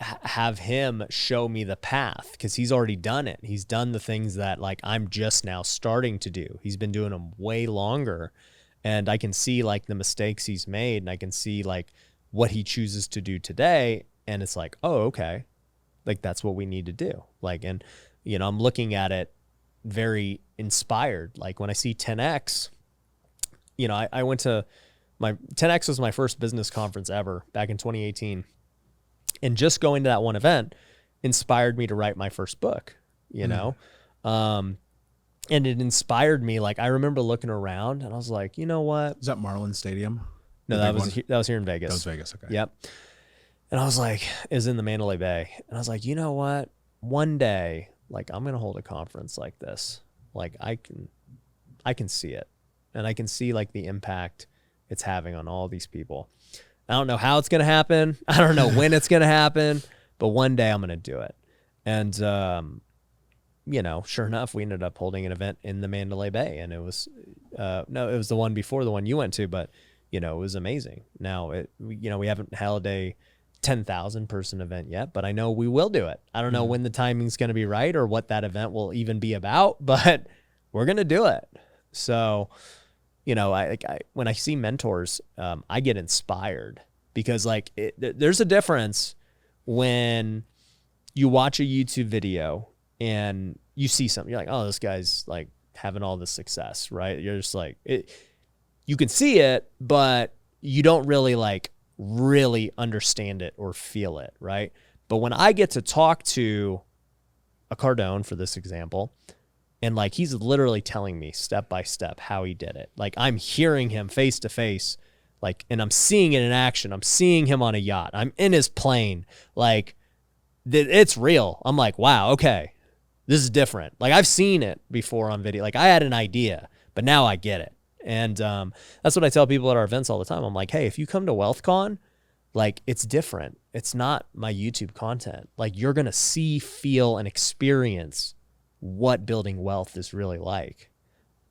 have him show me the path, because he's already done it. He's done the things that like I'm just now starting to do. He's been doing them way longer, and I can see like the mistakes he's made, and I can see like what he chooses to do today. And it's like, oh, okay. Like, that's what we need to do. Like, and, you know, I'm looking at it very inspired. Like when I see 10X, you know, I went to 10X was my first business conference ever back in 2018. And just going to that one event inspired me to write my first book, you know? And it inspired me. Like, I remember looking around and I was like, you know what? Is that Marlin Stadium? No, that was here in Vegas. That was Vegas. Okay. Yep. And I was like, it was in the Mandalay Bay. And I was like, you know what? One day, like, I'm going to hold a conference like this. Like, I can see it. And I can see like the impact it's having on all these people. I don't know how it's going to happen. I don't know when it's going to happen, but one day I'm going to do it. And, you know, sure enough, we ended up holding an event in the Mandalay Bay, and it was, no, it was the one before the one you went to, but, you know, it was amazing. Now, you know, we haven't held a 10,000 person event yet, but I know we will do it. I don't know when the timing's going to be right or what that event will even be about, but we're going to do it. So, you know, when I see mentors, I get inspired because like there's a difference when you watch a YouTube video and you see something, you're like, oh, this guy's like having all this success, right? You're just like, you can see it, but you don't really understand it or feel it, right? But when I get to talk to a Cardone, for this example, and like he's literally telling me step by step how he did it. Like I'm hearing him face to face, like, and I'm seeing it in action. I'm seeing him on a yacht. I'm in his plane. Like it's real. I'm like, wow, okay, this is different. Like I've seen it before on video. Like I had an idea, but now I get it. And that's what I tell people at our events all the time. I'm like, hey, if you come to WealthCon, like it's different. It's not my YouTube content. Like you're going to see, feel, and experience what building wealth is really like.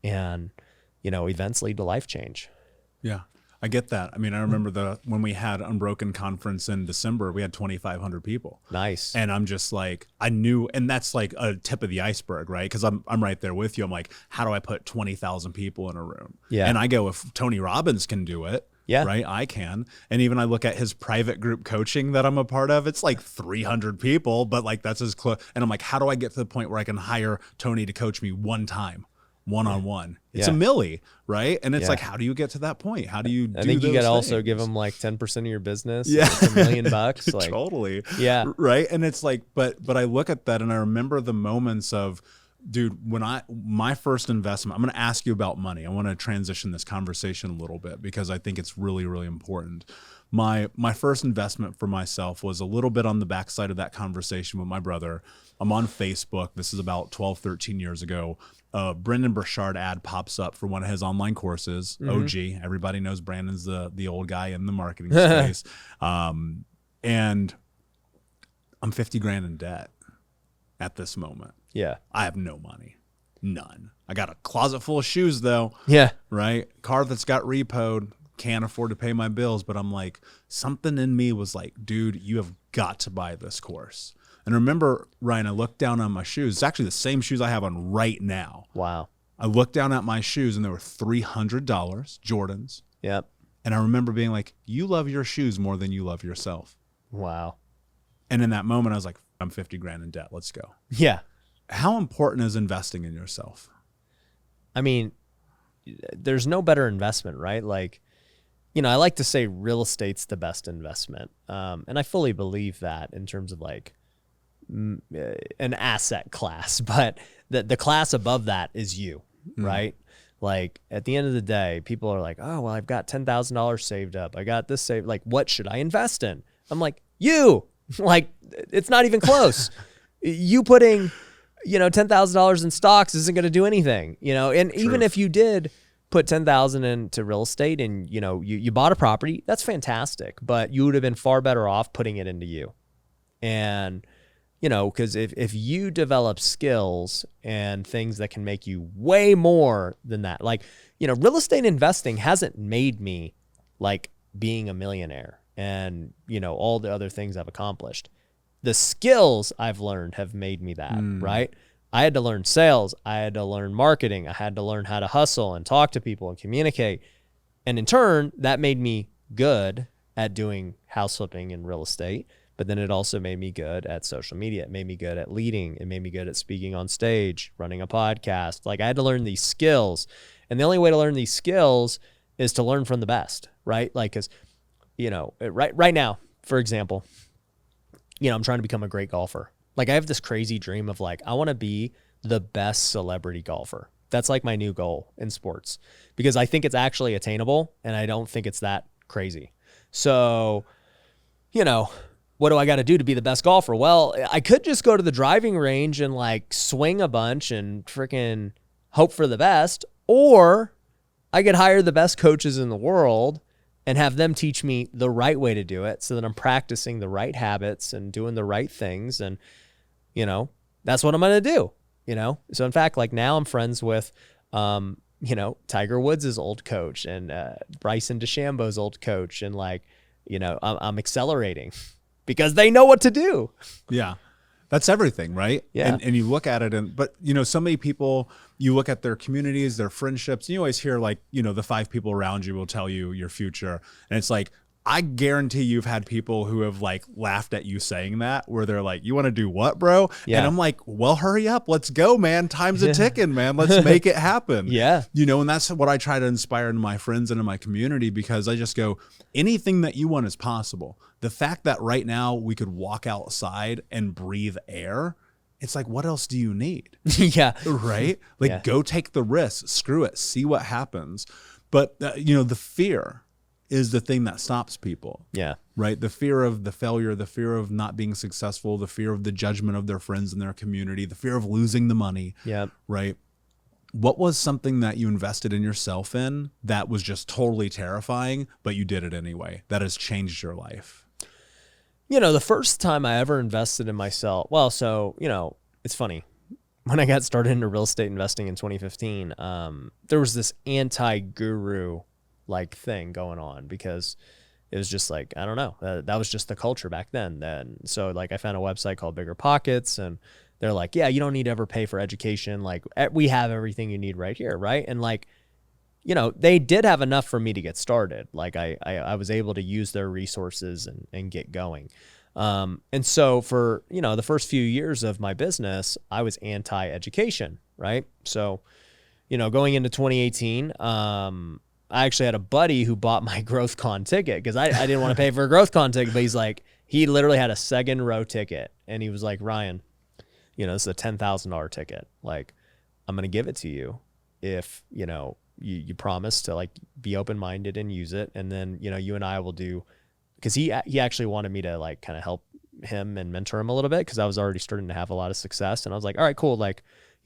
And, you know, events lead to life change. Yeah, I get that. I mean, I remember when we had Unbroken conference in December, we had 2,500 people. Nice. And I'm just like, I knew, and that's like a tip of the iceberg, right? Because I'm right there with you. I'm like, how do I put 20,000 people in a room? Yeah. And I go, if Tony Robbins can do it, yeah, right, I can. And even I look at his private group coaching that I'm a part of, it's like 300 people, but like that's as close. And I'm like, how do I get to the point where I can hire Tony to coach me one time? One-on-one. It's a milli, right? And it's like, how do you get to that point? How do you do I think you got to also things? give them like 10% of your business. Yeah. Like $1 million bucks. Like, totally. Yeah. Right. And it's like, but I look at that and I remember the moments of, dude, my first investment, I'm going to ask you about money. I want to transition this conversation a little bit because I think it's really, really important. My first investment for myself was a little bit on the backside of that conversation with my brother. I'm on Facebook. This is about 12, 13 years ago. Brendan Burchard ad pops up for one of his online courses. OG. Everybody knows Brandon's the old guy in the marketing space. And I'm 50 grand in debt at this moment. Yeah. I have no money. None. I got a closet full of shoes though. Yeah. Right? Car that's got repoed. Can't afford to pay my bills. But I'm like, something in me was like, dude, you have got to buy this course. And remember, Ryan, I looked down on my shoes. It's actually the same shoes I have on right now. Wow. I looked down at my shoes and they were $300, Jordans. Yep. And I remember being like, you love your shoes more than you love yourself. Wow. And in that moment, I was like, I'm 50 grand in debt. Let's go. Yeah. How important is investing in yourself? I mean, there's no better investment, right? Like, you know, I like to say real estate's the best investment. And I fully believe that in terms of like an asset class, but the class above that is you, right? Like at the end of the day, people are like, oh, well, I've got $10,000 saved up. I got this saved. Like, what should I invest in? I'm like, you, like, it's not even close. You putting, you know, $10,000 in stocks isn't going to do anything, you know? And even if you did put 10,000 into real estate and, you know, you bought a property, that's fantastic, but you would have been far better off putting it into you. And, you know, because if you develop skills and things that can make you way more than that, like, you know, real estate investing hasn't made me like being a millionaire and, you know, all the other things I've accomplished. The skills I've learned have made me that, right? I had to learn sales. I had to learn marketing. I had to learn how to hustle and talk to people and communicate. And in turn, that made me good at doing house flipping and real estate. But but then it also made me good at social media. It made me good at leading. It made me good at speaking on stage, running a podcast. Like I had to learn these skills. And the only way to learn these skills is to learn from the best, right? Like, cause right now, for example, I'm trying to become a great golfer. Like I have this crazy dream of like, I want to be the best celebrity golfer. That's like my new goal in sports because I think it's actually attainable and I don't think it's that crazy. So, what do I got to do to be the best golfer? Well, I could just go to the driving range and like swing a bunch and freaking hope for the best, or I could hire the best coaches in the world and have them teach me the right way to do it so that I'm practicing the right habits and doing the right things. And, that's what I'm going to do, So in fact, like now I'm friends with, Tiger Woods' old coach and Bryson DeChambeau's old coach. And like, I'm accelerating because they know what to do. Yeah. That's everything, right? Yeah. And you look at it but so many people, you look at their communities, their friendships, and you always hear like, the 5 people around you will tell you your future. And it's like, I guarantee you've had people who have like laughed at you saying that, where they're like, you want to do what, bro? Yeah. And I'm like, well, hurry up. Let's go, man. Time's a ticking, man. Let's make it happen. Yeah. And that's what I try to inspire in my friends and in my community, because I just go, anything that you want is possible. The fact that right now we could walk outside and breathe air, it's like, what else do you need? Yeah. Right? Like, go take the risk. Screw it. See what happens. But, the fear is the thing that stops people. Yeah. Right? The fear of the failure, the fear of not being successful, the fear of the judgment of their friends and their community, the fear of losing the money. Yeah. Right? What was something that you invested in yourself in that was just totally terrifying, but you did it anyway, that has changed your life? The first time I ever invested in myself, it's funny. When I got started into real estate investing in 2015, there was this anti-guru like thing going on because it was just like, I don't know, that was just the culture back then. So like I found a website called Bigger Pockets and they're like, yeah, you don't need to ever pay for education. Like we have everything you need right here. Right. And like, they did have enough for me to get started. Like I was able to use their resources and get going. And so for, the first few years of my business, I was anti-education. Right. So, going into 2018, I actually had a buddy who bought my GrowthCon ticket because I didn't want to pay for a GrowthCon ticket, but he literally had a second row ticket and he was like, Ryan, this is a $10,000 ticket. Like, I'm going to give it to you if, you promise to like be open-minded and use it. And then, you and I will do, because he actually wanted me to like kind of help him and mentor him a little bit because I was already starting to have a lot of success. And I was like, all right, cool. Like,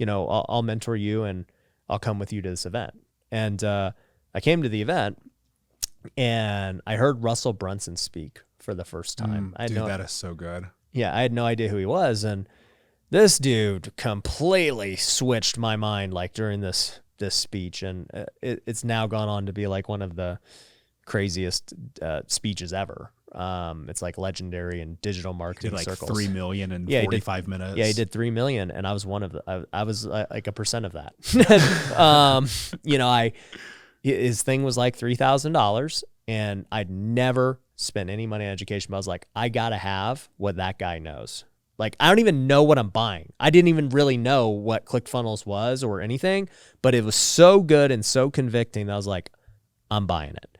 I'll mentor you and I'll come with you to this event. And, I came to the event and I heard Russell Brunson speak for the first time. That is so good. Yeah, I had no idea who he was. And this dude completely switched my mind like during this speech. And it's now gone on to be like one of the craziest speeches ever. It's like legendary in digital marketing circles. 3 million in 45 minutes. Yeah, he did 3 million, and I was one of the. I was like 1% of that. His thing was like $3,000, and I'd never spent any money on education. But I was like, I gotta have what that guy knows. Like, I don't even know what I'm buying. I didn't even really know what ClickFunnels was or anything, but it was so good and so convicting that I was like, I'm buying it.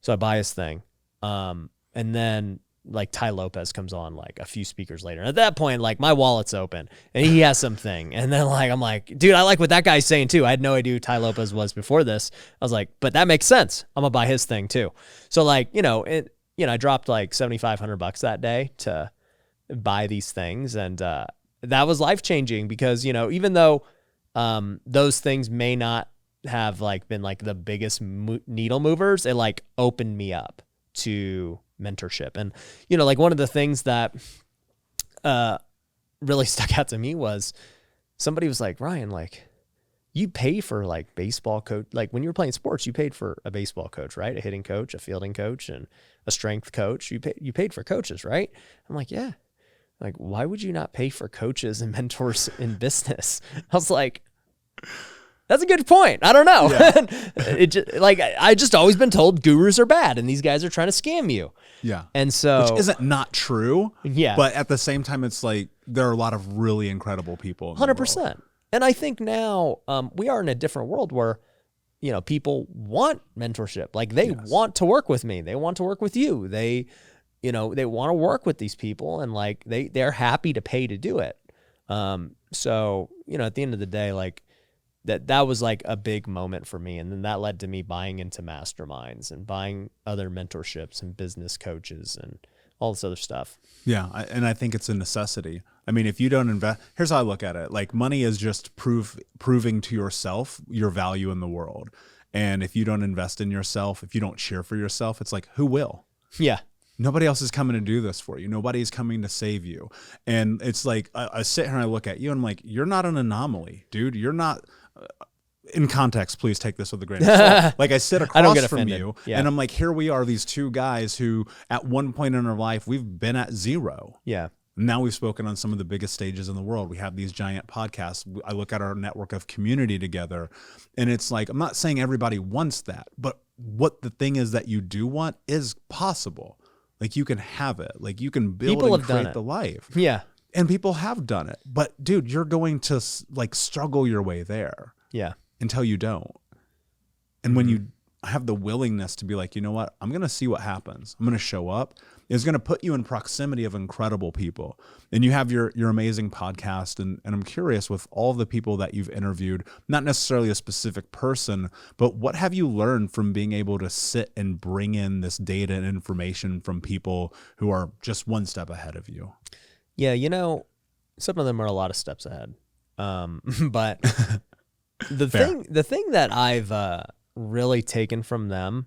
So I buy his thing. And then like Ty Lopez comes on like a few speakers later. And at that point, like my wallet's open and he has something. And then like, I'm like, dude, I like what that guy's saying too. I had no idea who Ty Lopez was before this. I was like, but that makes sense. I'm gonna buy his thing too. So like, I dropped like $7,500 that day to buy these things. And, that was life-changing because, even though, those things may not have like been like the biggest needle movers, it like opened me up to mentorship. And, like one of the things that really stuck out to me was somebody was like, Ryan, like you pay for like baseball coach, like when you were playing sports, you paid for a baseball coach, right? A hitting coach, a fielding coach, and a strength coach. You paid for coaches, right? I'm like, yeah. Like, why would you not pay for coaches and mentors in business? I was like, That's a good point. I don't know. Yeah. I just always been told gurus are bad and these guys are trying to scam you. Yeah. And so, which isn't not true. Yeah. But at the same time, it's like there are a lot of really incredible people. In 100%. And I think now we are in a different world where, you know, people want mentorship. Like they want to work with me. They want to work with you. They, you know, they want to work with these people and like they're happy to pay to do it. So, you know, at the end of the day, like that was like a big moment for me. And then that led to me buying into masterminds and buying other mentorships and business coaches and all this other stuff. Yeah. And I think it's a necessity. I mean, if you don't invest, here's how I look at it. Like money is just proving to yourself your value in the world. And if you don't invest in yourself, if you don't cheer for yourself, it's like, who will? Yeah. Nobody else is coming to do this for you. Nobody's coming to save you. And it's like, I sit here and I look at you and I'm like, you're not an anomaly, dude. You're not, in context, please take this with a grain of salt. Like I sit across from you and I'm like, here we are, these two guys who at one point in our life, we've been at zero. Yeah. Now we've spoken on some of the biggest stages in the world. We have these giant podcasts. I look at our network of community together and it's like, I'm not saying everybody wants that, but what the thing is that you do want is possible. Like you can have it. Like you can build and create the life. Yeah. And people have done it. But dude, you're going to like struggle your way there. Yeah. Until you don't. And when you have the willingness to be like, you know what, I'm going to see what happens. I'm going to show up. It's going to put you in proximity of incredible people. And you have your amazing podcast. And I'm curious with all the people that you've interviewed, not necessarily a specific person, but what have you learned from being able to sit and bring in this data and information from people who are just one step ahead of you? Yeah. You know, some of them are a lot of steps ahead. But the thing that I've really taken from them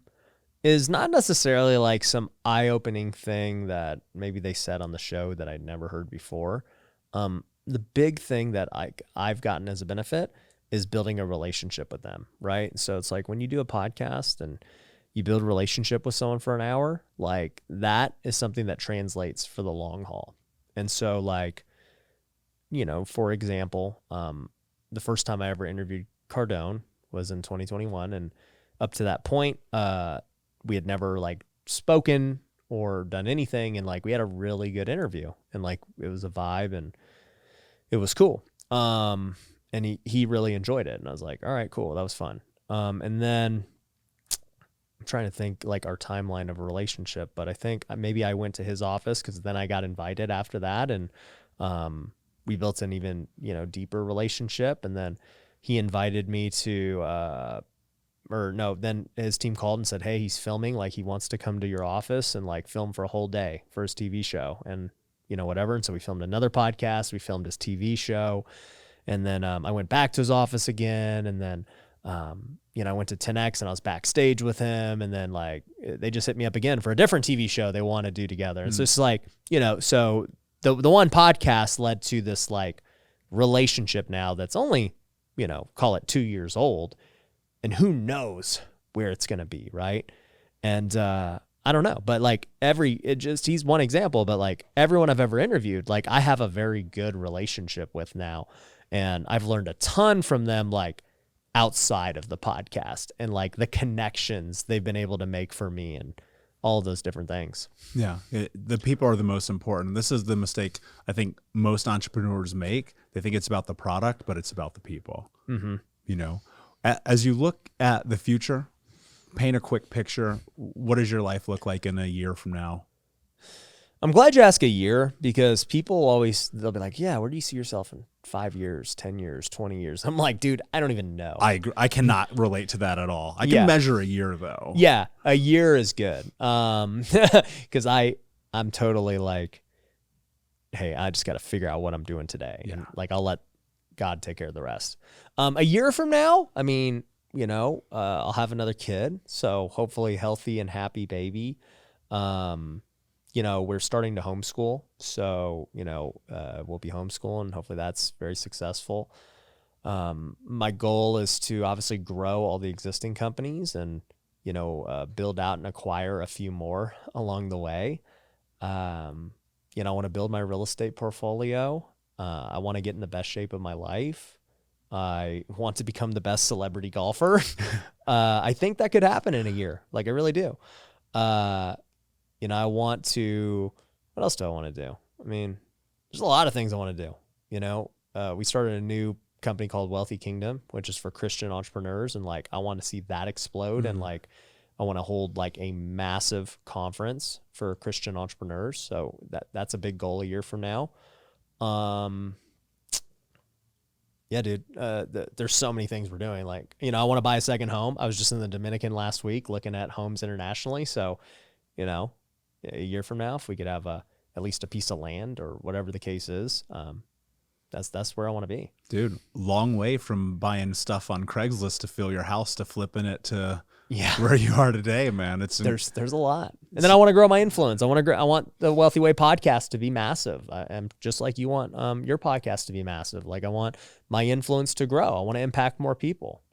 is not necessarily like some eye-opening thing that maybe they said on the show that I'd never heard before. The big thing that I've gotten as a benefit is building a relationship with them, right? So it's like when you do a podcast and you build a relationship with someone for an hour, like that is something that translates for the long haul. And so like, you know, for example, the first time I ever interviewed Cardone was in 2021. And up to that point, we had never like spoken or done anything. And like, we had a really good interview and like, it was a vibe and it was cool. And he really enjoyed it. And I was like, all right, cool. That was fun. And then I'm trying to think like our timeline of a relationship, but I think maybe I went to his office because then I got invited after that. And, we built an even, you know, deeper relationship. And then he invited me to, then his team called and said, hey, he's filming. Like he wants to come to your office and like film for a whole day for his TV show and, you know, whatever. And so we filmed another podcast. We filmed his TV show. And then I went back to his office again. And then, you know, I went to 10X and I was backstage with him. And then like, they just hit me up again for a different TV show they want to do together. And so it's like, you know, so the one podcast led to this like relationship now that's only, you know, call it 2 years old, and who knows where it's going to be. Right. And, I don't know, but like he's one example, but like everyone I've ever interviewed, like I have a very good relationship with now. And I've learned a ton from them, like outside of the podcast and like the connections they've been able to make for me and all of those different things. Yeah. The people are the most important. This is the mistake I think most entrepreneurs make. They think it's about the product, but it's about the people. Mm-hmm. You know, as you look at the future, paint a quick picture. What does your life look like in a year from now? I'm glad you asked a year because people they'll be like, yeah, where do you see yourself in 5 years, 10 years, 20 years? I'm like, dude, I don't even know. I agree. I cannot relate to that at all. I can measure a year though. Yeah. A year is good. Cause I'm totally like, hey, I just got to figure out what I'm doing today. Yeah. And like, I'll let God take care of the rest. A year from now, I mean, you know, I'll have another kid. So hopefully healthy and happy baby. You know, we're starting to homeschool. So, you know, we'll be homeschooling. Hopefully that's very successful. My goal is to obviously grow all the existing companies and, you know, build out and acquire a few more along the way. You know, I want to build my real estate portfolio. I want to get in the best shape of my life. I want to become the best celebrity golfer. I think that could happen in a year. Like I really do. You know, I want to, what else do I want to do? I mean, there's a lot of things I want to do. You know, we started a new company called Wealthy Kingdom, which is for Christian entrepreneurs. And like, I want to see that explode. And like, I want to hold like a massive conference for Christian entrepreneurs. So that's a big goal a year from now. Yeah, dude, there's so many things we're doing. Like, you know, I want to buy a second home. I was just in the Dominican last week looking at homes internationally. So, you know, a year from now, if we could have at least a piece of land or whatever the case is, that's where I want to be. Dude, long way from buying stuff on Craigslist to fill your house to flipping it to where you are today, man. There's a lot. And then I want to grow my influence. I want the Wealthy Way podcast to be massive. I'm just like you want your podcast to be massive. Like I want my influence to grow. I want to impact more people.